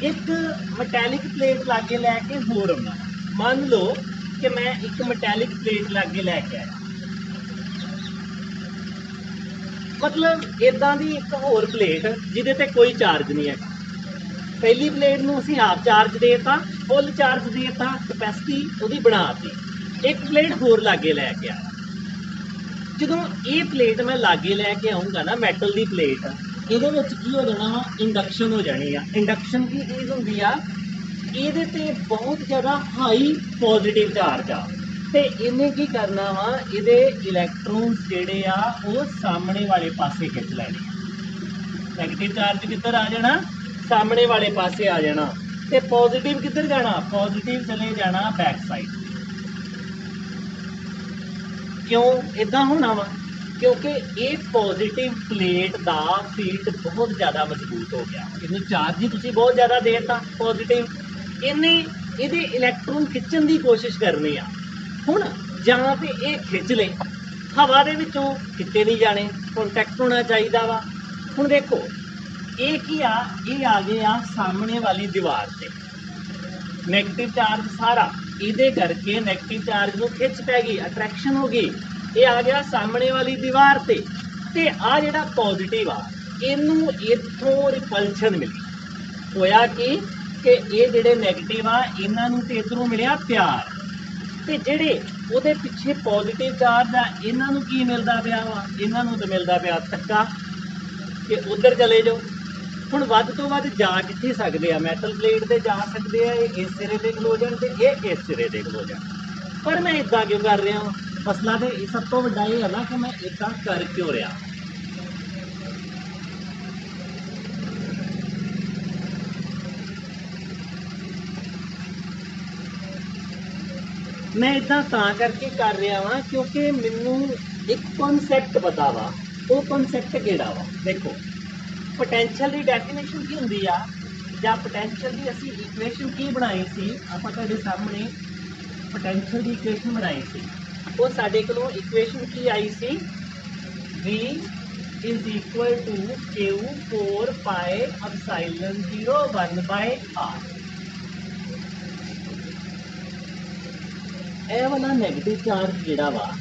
ਇੱਕ ਮੈਟੈਲਿਕ ਪਲੇਟ ਲਾਗੇ ਲੈ ਕੇ ਹੋਰ ਆਉਣਾ। ਮੰਨ ਲਓ ਕਿ ਮੈਂ ਇੱਕ ਮੈਟੈਲਿਕ ਪਲੇਟ ਲਾਗੇ ਲੈ ਕੇ ਆਇਆ, ਮਤਲਬ ਇਦਾਂ ਦੀ ਇੱਕ ਹੋਰ ਪਲੇਟ ਜਿਹਦੇ ਤੇ ਕੋਈ ਚਾਰਜ ਨਹੀਂ ਹੈ। ਪਹਿਲੀ ਪਲੇਟ ਨੂੰ ਅਸੀਂ ਹਾਫ ਚਾਰਜ ਦੇਤਾ, ਫੁੱਲ ਚਾਰਜ ਦੇਤਾ, ਕਪੈਸਿਟੀ ਉਹਦੀ ਬਣਾਤੀ। ਇੱਕ ਪਲੇਟ ਹੋਰ ਲਾਗੇ ਲੈ ਕੇ ਆਇਆ। ਜਦੋਂ ਇਹ ਪਲੇਟ ਮੈਂ ਲਾਗੇ ਲੈ ਕੇ ਆਉਂਗਾ ਨਾ, ਮੈਟਲ ਦੀ ਪਲੇਟ, ਇਹਦੇ ਵਿੱਚ ਕੀ ਹੋ ਜਾਣਾ ਵਾ, ਇੰਡਕਸ਼ਨ ਹੋ ਜਾਣੀ ਆ। ਇੰਡਕਸ਼ਨ ਕੀ ਚੀਜ਼ ਹੁੰਦੀ ਆ, ਇਹਦੇ ਤੇ ਬਹੁਤ ਜ਼ਿਆਦਾ ਹਾਈ ਪੋਜ਼ਿਟਿਵ ਚਾਰਜ ਆ, ਤੇ ਇਹਨੇ ਕੀ ਕਰਨਾ ਵਾ, ਇਹਦੇ ਇਲੈਕਟ੍ਰੋਨਸ ਜਿਹੜੇ ਆ ਉਹ ਸਾਹਮਣੇ ਵਾਲੇ ਪਾਸੇ ਖਿੱਚ ਲੈਣੇ ਆ। ਨੈਗੇਟਿਵ ਚਾਰਜ ਕਿੱਧਰ ਆ ਜਾਣਾ, ਸਾਹਮਣੇ ਵਾਲੇ ਪਾਸੇ ਆ ਜਾਣਾ, ਤੇ ਪੋਜ਼ਿਟਿਵ ਕਿੱਧਰ ਜਾਣਾ, ਪੋਜ਼ਿਟਿਵ ਚਲੇ ਜਾਣਾ ਬੈਕ ਸਾਈਡ। ਕਿਉਂ ਇਦਾਂ ਹੋਣਾ ਵਾ, ਕਿਉਂਕਿ ਇਹ ਪੋਜ਼ਿਟਿਵ ਪਲੇਟ ਦਾ ਫੀਲਡ ਬਹੁਤ ਜ਼ਿਆਦਾ ਮਜ਼ਬੂਤ ਹੋ ਗਿਆ, ਇਹਨੂੰ ਚਾਰਜ ਹੀ ਤੁਸੀਂ ਬਹੁਤ ਜ਼ਿਆਦਾ ਦੇਤਾ ਪੋਜ਼ਿਟਿਵ, ਇਹਨੇ ਇਹਦੇ ਇਲੈਕਟ੍ਰੋਨ ਖਿੱਚਣ ਦੀ ਕੋਸ਼ਿਸ਼ ਕਰਨੀ ਆ। ਹੁਣ ਜਾਂ ਤੇ ਇਹ ਖਿੱਚ ਲੈ, ਹਵਾ ਦੇ ਵਿੱਚੋਂ ਕਿਤੇ ਨਹੀਂ ਜਾਣੇ, ਕੰਟੈਕਟ ਹੋਣਾ ਚਾਹੀਦਾ ਵਾ। ਹੁਣ ਦੇਖੋ ਇਹ ਕੀ ਆ, ਇਹ ਆ ਗਏ ਆ ਸਾਹਮਣੇ ਵਾਲੀ ਦੀਵਾਰ ਤੇ, ਨੈਗੇਟਿਵ ਚਾਰਜ ਸਾਰਾ ਇਹਦੇ ਕਰਕੇ ਨੈਗੇਟਿਵ ਚਾਰਜ ਨੂੰ ਖਿੱਚ ਪੈ ਗਈ, ਅਟਰੈਕਸ਼ਨ ਹੋ ਗਈ, ਇਹ ਆ ਗਿਆ ਸਾਹਮਣੇ ਵਾਲੀ ਦੀਵਾਰ ਤੇ। ਤੇ ਆ ਜਿਹੜਾ ਪੋਜ਼ਿਟਿਵ ਆ, ਇਹਨੂੰ ਇੱਥੋਂ ਰਿਪਲਸ਼ਨ ਮਿਲੀ। ਹੋਇਆ ਕਿ ਇਹ ਜਿਹੜੇ ਨੈਗੇਟਿਵ ਆ ਇਹਨਾਂ ਨੂੰ ਤੇ ਇੱਧਰੋਂ ਮਿਲਿਆ ਪਿਆਰ, ਤੇ ਜਿਹੜੇ ਉਹਦੇ ਪਿੱਛੇ ਪੋਜ਼ਿਟਿਵ ਚਾਰਜ ਆ ਇਹਨਾਂ ਨੂੰ ਕੀ ਮਿਲਦਾ ਪਿਆ ਵਾ, ਇਹਨਾਂ ਨੂੰ ਤਾਂ ਮਿਲਦਾ ਪਿਆ ਧੱਕਾ ਕਿ ਉੱਧਰ ਚਲੇ ਜਾਓ। ਹੁਣ ਵੱਧ ਤੋਂ ਵੱਧ ਜਾ ਕਿੱਥੇ ਸਕਦੇ ਆ, ਮੈਟਲ ਪਲੇਟ ਤੇ ਜਾ ਸਕਦੇ ਆ, ਇਹ ਇਸ ਸਿਰੇ ਤੇ ਖਲੋ ਜਾਣ ਤੇ ਇਹ ਇਸ ਸਿਰੇ ਤੇ ਖਲੋ ਜਾਣ। ਪਰ ਮੈਂ ਇਦਾਂ ਕਿਉਂ ਕਰ ਰਿਹਾ ਵਾਂ, ਮਸਲਾ ਤੇ ਸਭ ਤੋਂ ਵੱਡਾ ਇਹ ਹੈ ਨਾ ਕਿ ਮੈਂ ਇਦਾਂ ਕਰ ਕਿਉਂ ਰਿਹਾ। ਮੈਂ ਇਦਾਂ ਤਾਂ ਕਰਕੇ ਕਰ ਰਿਹਾ ਵਾਂ ਕਿਉਂਕਿ ਮੈਨੂੰ ਇੱਕ ਕਨਸੈਪਟ ਪਤਾ ਵਾ। ਉਹ ਕਨਸੈਪਟ ਕਿਹੜਾ ਵਾ, ਦੇਖੋ ਪੋਟੈਂਸ਼ੀਅਲ ਦੀ ਡੈਫੀਨੇਸ਼ਨ ਕੀ ਹੁੰਦੀ ਆ, ਜਾਂ ਪੋਟੈਂਸ਼ੀਅਲ ਦੀ ਅਸੀਂ ਇਕੁਏਸ਼ਨ ਕੀ ਬਣਾਈ ਸੀ, ਆਪਾਂ ਤੁਹਾਡੇ ਸਾਹਮਣੇ ਪੋਟੈਂਸ਼ੀਅਲ ਦੀ ਇਕੁਏਸ਼ਨ ਬਣਾਈ ਸੀ। ਉਹ ਸਾਡੇ ਕੋਲੋਂ ਇਕੁਏਸ਼ਨ ਕੀ ਆਈ ਸੀ, V = Q4πε01/r। ਇਹ ਵਾਲਾ ਨੈਗੇਟਿਵ ਚਾਰਜ ਜਿਹੜਾ ਵਾ,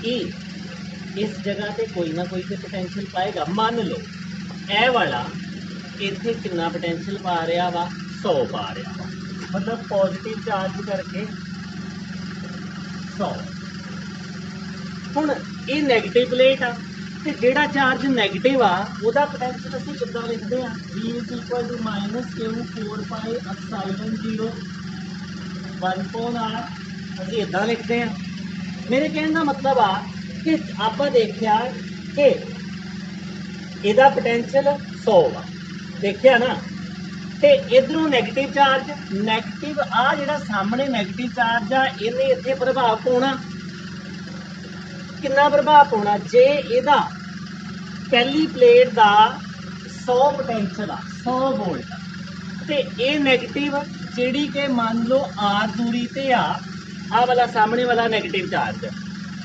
ਇਹ ਇਸ ਜਗ੍ਹਾ ਤੇ ਕੋਈ ਨਾ ਕੋਈ ਤੇ ਪੋਟੈਂਸ਼ੀਅਲ ਪਾਏਗਾ। ਮੰਨ ਲਓ ਇਹ ਵਾਲਾ ਇੱਥੇ ਕਿੰਨਾ ਪੋਟੈਂਸ਼ੀਅਲ ਪਾ ਰਿਹਾ ਵਾ, 100 ਪਾ ਰਿਹਾ ਵਾ, ਮਤਲਬ ਪੋਜ਼ਿਟਿਵ ਚਾਰਜ ਕਰਕੇ 100। ਹੁਣ ਇਹ ਨੈਗੇਟਿਵ ਪਲੇਟ ਆ, ਤੇ ਜਿਹੜਾ ਚਾਰਜ ਨੈਗੇਟਿਵ ਆ ਉਹਦਾ ਪੋਟੈਂਸ਼ੀਅਲ ਅਸੀਂ ਕਿੱਦਾਂ ਲਿਖਦੇ ਆ, V = -Q4πε01/r। ਅਸੀਂ ਇਦਾਂ ਲਿਖਦੇ ਆ। ਮੇਰੇ ਕਹਿਣ ਦਾ ਮਤਲਬ ਆ कि ਆਪਾਂ ਦੇਖਿਆ कि ਇਹਦਾ ਪੋਟੈਂਸ਼ੀਅਲ 100 ਵਾ ਦੇਖਿਆ ਨਾ ਤੇ ਇਧਰੋਂ ਨੈਗੇਟਿਵ ਚਾਰਜ ਨੈਗੇਟਿਵ ਆ ਜਿਹੜਾ ਸਾਹਮਣੇ ਨੈਗੇਟਿਵ ਚਾਰਜ ਆ ਇਹਨੇ ਇੱਥੇ ਪ੍ਰਭਾਵ ਪਾਉਣਾ ਕਿੰਨਾ ਪ੍ਰਭਾਵ ਪਾਉਣਾ ਜੇ ਇਹਦਾ ਪਹਿਲੀ ਪਲੇਟ ਦਾ 100 ਪੋਟੈਂਸ਼ੀਅਲ ਆ 100 ਵੋਲਟ ਤੇ ਇਹ ਨੈਗੇਟਿਵ ਜਿਹੜੀ ਕਿ ਮੰਨ ਲਓ ਆਰ ਦੂਰੀ ਤੇ ਆ ਵਾਲਾ ਸਾਹਮਣੇ ਵਾਲਾ ਨੈਗੇਟਿਵ ਚਾਰਜ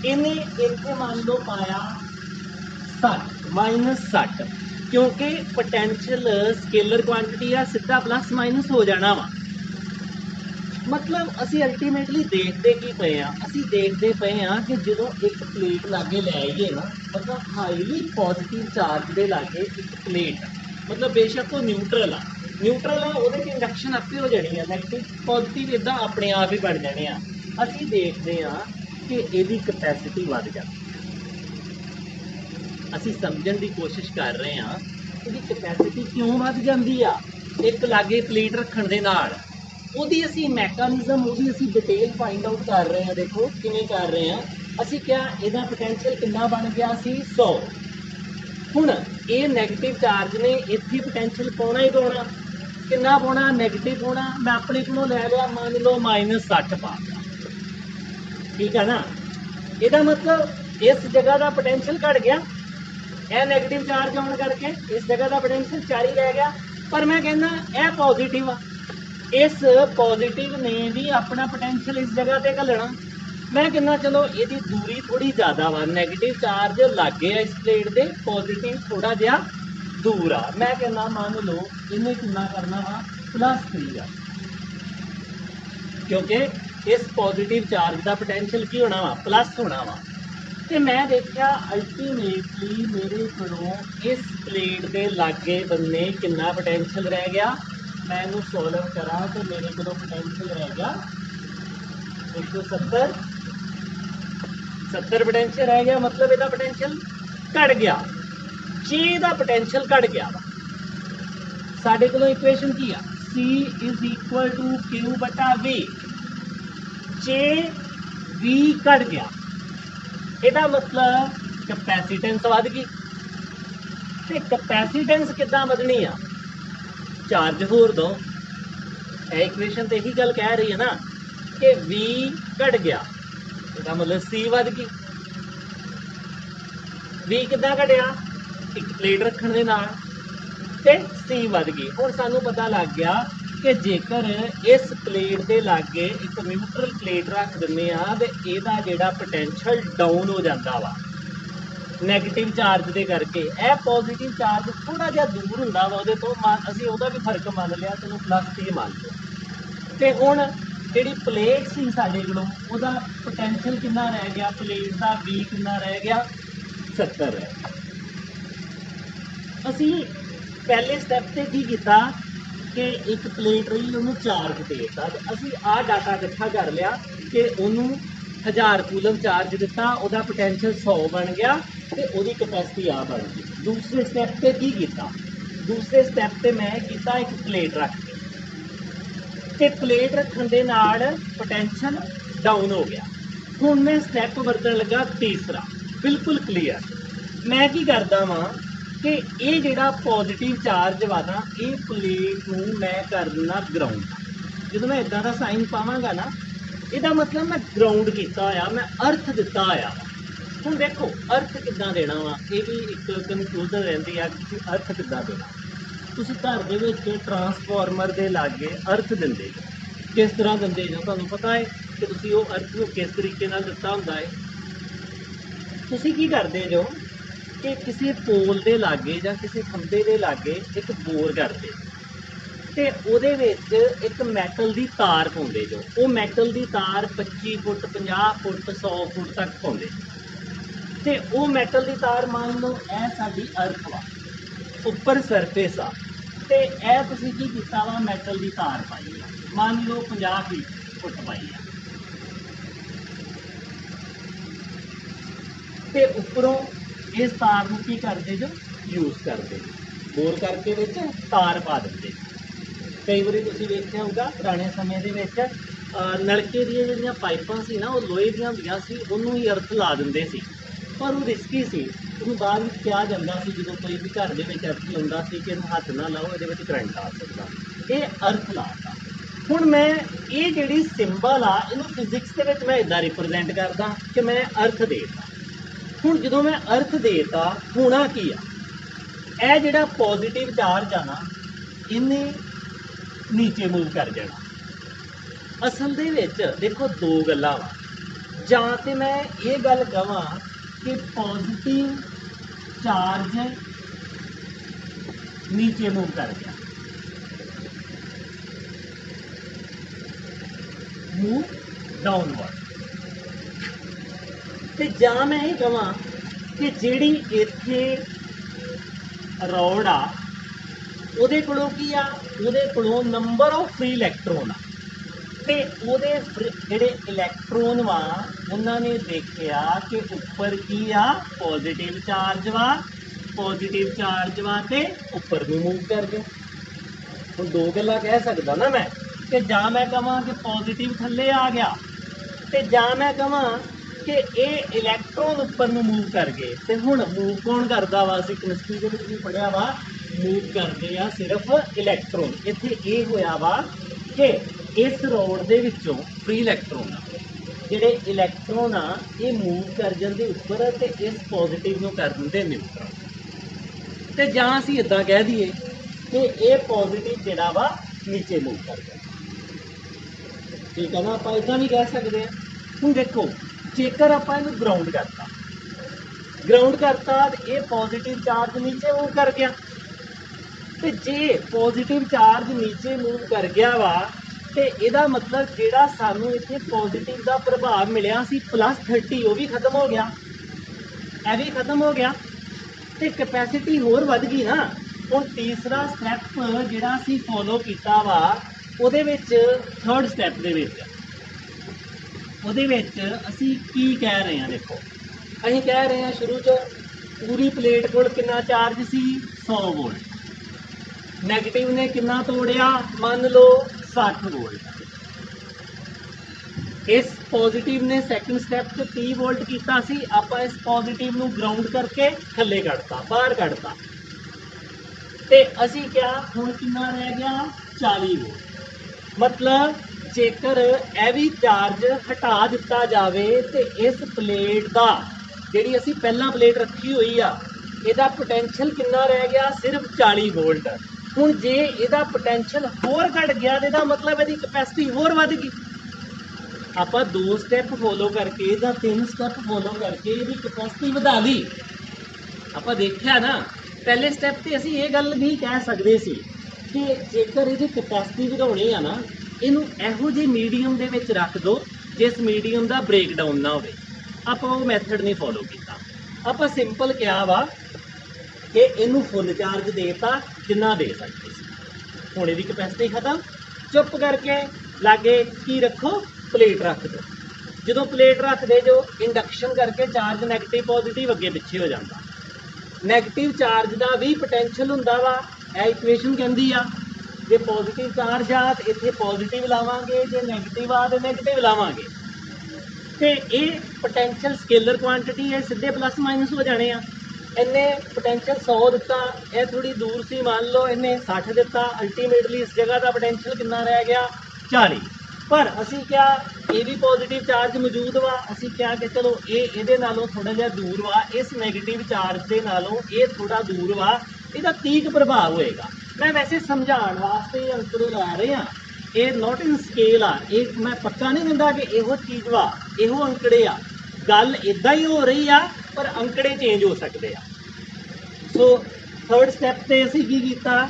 ਇਹਨੇ ਇੱਥੇ ਮੰਨ ਲਓ ਪਾਇਆ 60 ਮਾਈਨਸ 60 क्योंकि पोटेंशियल स्केलर क्वांटिटी आ सीधा प्लस माइनस हो जाना वा मतलब असी अल्टीमेटली देखते की पे असी देखते पे कि जो एक प्लेट लागे ले आईए ना मतलब हाईली पॉजिटिव चार्ज के लागे एक प्लेट मतलब बेशक वो न्यूट्रल आ वो इंडक्शन आपे हो जानी है नैगेटिव पॉजिटिव इदा अपने आप ही बन जाने असी देखते हैं कि यदी कैपेसिटी बढ़ जाती ਅਸੀਂ ਸਮਝਣ ਦੀ ਕੋਸ਼ਿਸ਼ ਕਰ ਰਹੇ ਹਾਂ ਇਹਦੀ ਕੈਪੈਸਿਟੀ ਕਿਉਂ ਵੱਧ ਜਾਂਦੀ ਆ ਇੱਕ ਲਾਗੇ ਪਲੇਟ ਰੱਖਣ ਦੇ ਨਾਲ ਉਹਦੀ ਅਸੀਂ ਮੈਕੈਨਿਜ਼ਮ ਉਹਦੀ ਅਸੀਂ ਡਿਟੇਲ ਫਾਈਂਡ ਆਊਟ ਕਰ ਰਹੇ ਹਾਂ ਦੇਖੋ ਕਿਵੇਂ ਕਰ ਰਹੇ ਹਾਂ ਅਸੀਂ ਕਿਹਾ ਇਹਦਾ ਪੋਟੈਂਸ਼ੀਅਲ ਕਿੰਨਾ ਬਣ ਗਿਆ ਸੀ 100 ਹੁਣ ਇਹ ਨੈਗੇਟਿਵ ਚਾਰਜ ਨੇ ਇੱਥੇ ਪੋਟੈਂਸ਼ੀਅਲ ਪਾਉਣਾ ਹੀ ਪਾਉਣਾ ਕਿੰਨਾ ਪਾਉਣਾ ਨੈਗੇਟਿਵ ਪਾਉਣਾ ਮੈਂ ਆਪਣੇ ਕੋਲੋਂ ਲੈ ਲਿਆ ਮੰਨ ਲਓ -60 ਪਾ ਦਿਆ ਠੀਕ ਹੈ ਨਾ ਇਹਦਾ ਮਤਲਬ ਇਸ ਜਗ੍ਹਾ ਦਾ ਪੋਟੈਂਸ਼ੀਅਲ ਘਟ ਗਿਆ ਇਹ ਨੈਗੇਟਿਵ ਚਾਰਜ ਆਉਣ ਕਰਕੇ ਇਸ ਜਗ੍ਹਾ ਦਾ ਪੋਟੈਂਸ਼ੀਅਲ 40 ਰਹਿ ਗਿਆ ਪਰ ਮੈਂ ਕਹਿੰਦਾ ਇਹ ਪੋਜ਼ਿਟਿਵ ਆ ਇਸ ਪੋਜ਼ਿਟਿਵ ਨੇ ਵੀ ਆਪਣਾ ਪੋਟੈਂਸ਼ੀਅਲ ਇਸ ਜਗ੍ਹਾ ਤੇ ਘੱਲਣਾ ਮੈਂ ਕਹਿੰਦਾ ਚਲੋ ਇਹਦੀ ਦੂਰੀ ਥੋੜੀ ਜ਼ਿਆਦਾ ਵਾ ਨੈਗੇਟਿਵ ਚਾਰਜ ਲੱਗੇ ਆ ਇਸ ਪਲੇਟ ਦੇ ਪੋਜ਼ਿਟਿਵ ਥੋੜਾ ਜਿਹਾ ਦੂਰ ਆ ਮੈਂ ਕਹਿੰਦਾ ਮੰਨ ਲਓ ਇਹਨੇ ਕਿੰਨਾ ਕਰਨਾ ਵਾ +3 ਆ ਕਿਉਂਕਿ ਇਸ ਪੋਜ਼ਿਟਿਵ ਚਾਰਜ ਦਾ ਪੋਟੈਂਸ਼ੀਅਲ ਕੀ ਹੋਣਾ ਵਾ प्लस होना वा ਤੇ ਮੈਂ ਦੇਖਿਆ ਅਲਟੀਮੇਟਲੀ ਮੇਰੇ ਕੋਲੋਂ ਇਸ ਪਲੇਟ ਦੇ ਲਾਗੇ ਬੰਨੇ ਕਿੰਨਾ ਪੋਟੈਂਸ਼ੀਅਲ ਰਹਿ ਗਿਆ ਮੈਂ ਇਹਨੂੰ ਸੋਲਵ ਕਰਾਂ ਤੇ ਮੇਰੇ ਕੋਲੋਂ ਪੋਟੈਂਸ਼ੀਅਲ ਰਹਿ ਗਿਆ 170 70 ਪੋਟੈਂਸ਼ੀਅਲ ਰਹਿ ਗਿਆ ਮਤਲਬ ਇਹਦਾ ਪੋਟੈਂਸ਼ੀਅਲ ਘਟ ਗਿਆ ਜੇ ਇਹਦਾ ਪੋਟੈਂਸ਼ੀਅਲ ਘਟ ਗਿਆ ਸਾਡੇ ਕੋਲੋਂ ਇਕੁਏਸ਼ਨ ਕੀ ਆ C = Q/V ਜੇ V ਘਟ ਗਿਆ ਇਹਦਾ ਮਤਲਬ ਕੈਪੈਸਿਟੈਂਸ ਵੱਧ ਗਈ ਤੇ ਕੈਪੈਸਿਟੈਂਸ ਕਿੱਦਾਂ ਵਧਣੀ ਆ ਚਾਰਜ ਹੋਰ ਦੋ ਇਹ ਇਕੁਏਸ਼ਨ ਤੇ ਇਹੀ ਗੱਲ ਕਹਿ ਰਹੀ ਹੈ ਨਾ ਕਿ V ਘਟ ਗਿਆ ਇਹਦਾ ਮਤਲਬ C ਵੱਧ ਗਈ V ਕਿੱਦਾਂ ਘਟਿਆ ਇੱਕ ਪਲੇਟ ਰੱਖਣ ਦੇ ਨਾਲ ਤੇ C ਵੱਧ ਗਈ ਹੁਣ ਸਾਨੂੰ ਪਤਾ ਲੱਗ ਗਿਆ कि जेकर इस प्लेट के लागे एक न्यूट्रल प्लेट रख दिंदे आ ते इहदा जिहड़ा पोटेंशियल डाउन हो जाता वा नैगेटिव चार्ज के करके यह पॉजिटिव चार्ज थोड़ा जिहा दूर हुंदा वा उहदे तो असीं उहदा भी फर्क मान लिया चलो +3 मान लिया ते हुण जिहड़ी प्लेट सी साडे कोलों उहदा पोटेंशियल कितना रह गया प्लेट का V कितना रह गया 70 रह गया असीं पहले स्टैप ते की कीता कि एक प्लेट रही उन्होंने चार्ज देता असी आ डाटा इकट्ठा कर लिया कि उन्होंने 1000 कूलम चार्ज दिता वह पोटेंशियल 100 बन गया तो वही कैपेसिटी आ बन गई दूसरे स्टैप पर की किया दूसरे स्टैप पर मैं किया एक प्लेट रख के प्लेट रखने के नाल पोटेंशियल डाउन हो गया हुण मैं स्टैप वरतन लगा तीसरा बिल्कुल क्लीयर मैं की करदा वां कि ये जिहड़ा पॉजिटिव चार्ज वा ना ये प्लेट नूं मैं कर देना ग्राउंड जो मैं इदां दा साइन पावांगा ना ਇਹਦਾ मतलब मैं ग्राउंड किया होया मैं अर्थ दिता होया हुण देखो अर्थ किद्दां देना वा ये भी एक कन्फ्यूजन रहिंदी आ कि अर्थ किद्दां देना तुसीं घर दे विच ट्रांसफार्मर दे लागे अर्थ दिंदे किस तरह दिंदे जो तुहानूं पता है कि तुसीं वो अर्थ नूं किस तरीके नाल दित्ता हुंदा है तुसीं की करदे जो कि किसी पोल के लागे या किसी खंबे के लागे एक बोर करते तो वो एक मैटल की तार पाते जो वो मैटल की तार 25 फुट 50 फुट 100 फुट तक पाते तो वो मैटल की तार मान लो यह साड़ी अर्थ वा उपर सरफेस आ तो यह तुसीं की कीता वा मैटल की तार पाई आ मान लो 50 फुट पाई आ तो उपरों इस तार की करते जो यूज़ करते बोर करके विच तार पा देंगे कई बार तुसीं वेखिया होगा पुराने समय के नलके दी जिहड़ियां पाइपां सी ना वो लोहे दियां हुंदियां सी उहनूं ही अर्थ ला दिंदे सी ਪਰ ਉਹ ਰਿਸਕੀ ਸੀ। ਉਹਨੂੰ ਬਾਅਦ ਵਿੱਚ ਕਿਹਾ ਜਾਂਦਾ ਸੀ ਜਦੋਂ ਕੋਈ ਵੀ ਘਰ ਦੇ ਵਿੱਚ ਅਰਥ ਲਾਉਂਦਾ ਸੀ ਕਿ ਇਹਨੂੰ ਹੱਥ ਨਾ ਲਾਓ, ਇਹਦੇ ਵਿੱਚ ਕਰੰਟ ਆ ਸਕਦਾ। ਇਹ ਅਰਥ ਲਾਤਾ। ਹੁਣ ਮੈਂ ਇਹ ਜਿਹੜੀ ਸਿੰਬਲ ਆ ਇਹਨੂੰ ਫਿਜ਼ਿਕਸ ਦੇ ਵਿੱਚ ਮੈਂ ਇੱਦਾਂ ਰਿਪਰੈਜ਼ੈਂਟ ਕਰਦਾ ਕਿ ਮੈਂ ਅਰਥ ਦੇਤਾ। ਹੁਣ ਜਦੋਂ ਮੈਂ ਅਰਥ ਦੇਤਾ ਹੋਣਾ ਕੀ ਆ, ਇਹ ਜਿਹੜਾ ਪੋਜ਼ਿਟਿਵ ਚਾਰਜ ਆ ਨਾ ਇਹਨੇ ਨੀਚੇ ਮੂਵ ਕਰ ਜਾਣਾ। ਅਸਲ ਦੇ ਵਿੱਚ ਦੇਖੋ ਦੋ ਗੱਲਾਂ ਵਾ, ਜਾਂ ਤੇ ਮੈਂ ਇਹ ਗੱਲ ਕਹਾਂ ਕਿ ਪੋਜ਼ਿਟਿਵ ਚਾਰਜ ਨੀਚੇ ਮੂਵ ਕਰ ਗਿਆ, ਮੂਵ ਡਾਊਨਵਰਡ, ਤੇ ਜਾਂ ਮੈਂ ਇਹ ਕਹਾਂ ਕਿ ਜਿਹੜੀ ਇੱਥੇ ਰੋਡ ਆ ਉਹਦੇ ਕੋਲੋਂ ਕੀ ਆ, ਉਹਦੇ ਕੋਲੋਂ ਨੰਬਰ ਆਫ ਫ੍ਰੀ ਇਲੈਕਟ੍ਰੋਨ ਆ, ਤੇ ਉਹਦੇ ਜਿਹੜੇ ਇਲੈਕਟ੍ਰੋਨ ਵਾ ਉਹਨਾਂ ਨੇ ਦੇਖਿਆ ਕਿ ਉੱਪਰ ਕੀ ਆ, ਪੋਜ਼ਿਟਿਵ ਚਾਰਜ ਵਾ, ਪੋਜ਼ਿਟਿਵ ਚਾਰਜ ਵਾ ਤੇ ਉੱਪਰ ਨੂੰ ਮੂਵ ਕਰ ਗਿਆ। ਹੁਣ ਦੋ ਗੱਲਾਂ ਕਹਿ ਸਕਦਾ ਨਾ ਮੈਂ, ਕਿ ਜਾਂ ਮੈਂ ਕਹਾਂ ਕਿ ਪੋਜ਼ਿਟਿਵ ਥੱਲੇ ਆ ਗਿਆ, ਤੇ ਜਾਂ ਮੈਂ ਕਹਾਂ ਕਿ ਇਹ ਇਲੈਕਟ੍ਰੋਨ ਉੱਪਰ ਨੂੰ ਮੂਵ ਕਰ ਗਏ। ਤੇ ਹੁਣ ਮੂਵ ਕੌਣ ਕਰਦਾ ਵਾ, ਅਸੀਂ ਕੈਮਿਸਟਰੀ ਦੇ ਵਿੱਚ ਵੀ ਪੜ੍ਹਿਆ ਵਾ, ਮੂਵ ਕਰਦੇ ਆ ਸਿਰਫ ਇਲੈਕਟ੍ਰੋਨ। ਇੱਥੇ ਇਹ ਹੋਇਆ ਵਾ ਕਿ ਇਸ ਰੋਡ ਦੇ ਵਿੱਚੋਂ ਫ੍ਰੀ ਇਲੈਕਟ੍ਰੋਨ ਆ, ਜਿਹੜੇ ਇਲੈਕਟ੍ਰੋਨ ਆ ਇਹ ਮੂਵ ਕਰ ਜਾਂਦੇ ਉੱਪਰ ਤੇ ਇਸ ਪੋਜ਼ਿਟਿਵ ਨੂੰ ਕਰ ਦਿੰਦੇ ਨਿਊਟਰਲ। ਤੇ ਜਾਂ ਅਸੀਂ ਇੱਦਾਂ ਕਹਿ ਦਈਏ ਕਿ ਇਹ ਪੋਜ਼ਿਟਿਵ ਜਿਹੜਾ ਵਾ ਨੀਚੇ ਮੂਵ ਕਰ ਜਾਂਦਾ। ਠੀਕ ਹੈ ਨਾ, ਆਪਾਂ ਇੱਦਾਂ ਵੀ ਕਹਿ ਸਕਦੇ ਹਾਂ। ਹੁਣ ਦੇਖੋ ਜੇਕਰ ਆਪਾਂ ਇਹਨੂੰ ਗਰਾਊਂਡ ਕਰਤਾ ਤੇ ਇਹ ਪੋਜ਼ਿਟਿਵ ਚਾਰਜ ਨੀਚੇ ਮੂਵ ਕਰ ਗਿਆ, ਤੇ ਜੇ ਪੋਜ਼ਿਟਿਵ ਚਾਰਜ ਨੀਚੇ ਮੂਵ ਕਰ ਗਿਆ ਵਾ ਤੇ ਇਹਦਾ ਮਤਲਬ ਜਿਹੜਾ ਸਾਨੂੰ ਇੱਥੇ ਪੋਜ਼ਿਟਿਵ ਦਾ ਪ੍ਰਭਾਵ ਮਿਲਿਆ ਸੀ +30 ਉਹ ਵੀ ਖਤਮ ਹੋ ਗਿਆ, ਇਹ ਵੀ ਖਤਮ ਹੋ ਗਿਆ, ਤੇ ਕੈਪੈਸਿਟੀ ਹੋਰ ਵੱਧ ਗਈ ਨਾ। ਹੁਣ ਤੀਸਰਾ ਸਟੈਪ ਜਿਹੜਾ ਅਸੀਂ ਫੋਲੋ ਕੀਤਾ ਵਾ ਉਹਦੇ ਵਿੱਚ ਥਰਡ ਸਟੈਪ ਦੇ ਵਿੱਚ ਉਹਦੇ ਵਿੱਚ ਅਸੀਂ ਕੀ ਕਹਿ ਰਹੇ ਹਾਂ, ਦੇਖੋ ਅਸੀਂ ਕਹਿ ਰਹੇ ਹਾਂ ਸ਼ੁਰੂ 'ਚ ਪੂਰੀ ਪਲੇਟ ਕੋਲ ਕਿੰਨਾ ਚਾਰਜ ਸੀ, 100 ਵੋਲਟ, ਨੈਗੇਟਿਵ ਨੇ ਕਿੰਨਾ ਤੋੜਿਆ, ਮੰਨ ਲਓ 60 ਵੋਲਟ। ਇਸ ਪੋਜ਼ਿਟਿਵ ਨੇ ਸੈਕਿੰਡ ਸਟੈਪ 'ਚ 30 ਵੋਲਟ ਕੀਤਾ ਸੀ, ਆਪਾਂ ਇਸ ਪੋਜ਼ਿਟਿਵ ਨੂੰ ਗਰਾਊਂਡ ਕਰਕੇ ਥੱਲੇ ਕੱਢਤਾ, ਬਾਹਰ ਕੱਢਤਾ, ਤੇ ਅਸੀਂ ਕਿਹਾ ਹੁਣ ਕਿੰਨਾ ਰਹਿ ਗਿਆ, 40 ਵੋਲਟ। ਮਤਲਬ ਜੇਕਰ ਇਹ ਵੀ ਚਾਰਜ ਹਟਾ ਦਿੱਤਾ ਜਾਵੇ ਤੇ ਇਸ ਪਲੇਟ ਦਾ, ਜਿਹੜੀ ਅਸੀਂ ਪਹਿਲਾਂ ਪਲੇਟ ਰੱਖੀ ਹੋਈ ਆ, ਇਹਦਾ ਪੋਟੈਂਸ਼ੀਅਲ ਕਿੰਨਾ ਰਹਿ ਗਿਆ, ਸਿਰਫ 40 ਵੋਲਟ। ਹੁਣ ਜੇ ਇਹਦਾ ਪੋਟੈਂਸ਼ੀਅਲ ਹੋਰ ਘਟ ਗਿਆ ਤੇ ਇਹਦਾ ਮਤਲਬ ਇਹਦੀ ਕੈਪੈਸਿਟੀ ਹੋਰ ਵੱਧ ਗਈ। ਆਪਾਂ 2 ਸਟੈਪ ਫੋਲੋ ਕਰਕੇ ਜਾਂ 3 ਸਟੈਪ ਫੋਲੋ ਕਰਕੇ ਇਹਦੀ ਕੈਪੈਸਿਟੀ ਵਧਾ ਲਈ। ਆਪਾਂ ਦੇਖਿਆ ਨਾ ਪਹਿਲੇ ਸਟੈਪ ਤੇ ਅਸੀਂ ਇਹ ਗੱਲ ਨਹੀਂ ਕਹਿ ਸਕਦੇ ਸੀ ਕਿ ਜੇਕਰ ਇਹਦੀ ਕੈਪੈਸਿਟੀ ਵਧਾਉਣੀ ਆ ਨਾ, ਇਹਨੂੰ ਇਹੋ ਜਿਹੇ ਮੀਡੀਅਮ ਦੇ ਵਿੱਚ ਰੱਖ ਦਿਓ ਜਿਸ ਮੀਡੀਅਮ ਦਾ ਬ੍ਰੇਕਡਾਊਨ ਨਾ ਹੋਵੇ। ਆਪਾਂ ਉਹ ਮੈਥਡ ਨਹੀਂ ਫੋਲੋ ਕੀਤਾ, ਆਪਾਂ ਸਿੰਪਲ ਕਿਹਾ ਵਾ ਕਿ ਇਹਨੂੰ ਫੁੱਲ ਚਾਰਜ ਦੇਤਾ ਜਿੰਨਾ ਦੇ ਸਕਦੇ ਸੀ। ਹੁਣ ਇਹਦੀ ਕੈਪੈਸਿਟੀ ਖਤਮ, ਚੁੱਪ ਕਰਕੇ ਲਾਗੇ ਕੀ ਰੱਖੋ, ਪਲੇਟ ਰੱਖ ਦਿਓ। ਜਦੋਂ ਪਲੇਟ ਰੱਖਦੇ ਜੋ ਇੰਡਕਸ਼ਨ ਕਰਕੇ ਚਾਰਜ ਨੈਗੇਟਿਵ ਪੋਜ਼ਿਟਿਵ ਅੱਗੇ ਪਿੱਛੇ ਹੋ ਜਾਂਦਾ। ਨੈਗੇਟਿਵ ਚਾਰਜ ਦਾ ਵੀ ਪੋਟੈਂਸ਼ੀਅਲ ਹੁੰਦਾ ਵਾ, ਇਹ ਇਕੁਏਸ਼ਨ ਕਹਿੰਦੀ ਆ ਜੇ ਪੋਜ਼ਿਟਿਵ ਚਾਰਜ ਆ ਤੇ ਇੱਥੇ ਪੋਜ਼ਿਟਿਵ ਲਾਵਾਂਗੇ, ਜੇ ਨੈਗੇਟਿਵ ਆ ਤੇ ਨੈਗੇਟਿਵ ਲਾਵਾਂਗੇ, ਤੇ ਇਹ ਪੋਟੈਂਸ਼ੀਅਲ ਸਕੇਲਰ ਕੁਆਂਟੀਟੀ ਹੈ, ਸਿੱਧੇ ਪਲੱਸ ਮਾਈਨਸ ਹੋ ਜਾਣੇ ਆ। ਇਹਨੇ ਪੋਟੈਂਸ਼ੀਅਲ 100 ਦਿੱਤਾ, ਇਹ ਥੋੜੀ ਦੂਰ ਸੀ, ਮੰਨ ਲਓ ਇਹਨੇ 60 ਦਿੱਤਾ, ਅਲਟੀਮੇਟਲੀ ਇਸ ਜਗ੍ਹਾ ਦਾ ਪੋਟੈਂਸ਼ੀਅਲ ਕਿੰਨਾ ਰਹਿ ਗਿਆ, 40। ਪਰ ਅਸੀਂ ਕਿਹਾ ਇਹ ਵੀ ਪੋਜ਼ਿਟਿਵ ਚਾਰਜ ਮੌਜੂਦ ਵਾ, ਅਸੀਂ ਕਿਹਾ ਕਿ ਚਲੋ ਇਹ ਇਹਦੇ ਨਾਲੋਂ ਥੋੜਾ ਜਿਹਾ ਦੂਰ ਵਾ, ਇਸ ਨੈਗੇਟਿਵ ਚਾਰਜ ਦੇ ਨਾਲੋਂ ਇਹ ਥੋੜਾ ਦੂਰ ਵਾ, ਇਹਦਾ 30 ਪ੍ਰਭਾਵ ਹੋਏਗਾ। ਮੈਂ ਵੈਸੇ ਸਮਝਾਉਣ ਵਾਸਤੇ ਇਹ ਅੰਕੜੇ ਲਾ ਰਹੇ ਹਾਂ, ਇਹ ਨੋਟ ਇਨ ਸਕੇਲ ਆ, ਇਹ ਮੈਂ ਪੱਕਾ ਨਹੀਂ ਦਿੰਦਾ ਕਿ ਇਹੋ ਚੀਜ਼ ਵਾ, ਇਹੋ ਅੰਕੜੇ ਆ, ਗੱਲ ਇਦਾਂ ਹੀ ਹੋ ਰਹੀ ਆ ਪਰ ਅੰਕੜੇ ਚੇਂਜ ਹੋ ਸਕਦੇ ਆ। ਸੋ ਥਰਡ ਸਟੈਪ ਤੇ ਅਸੀਂ ਕੀ ਕੀਤਾ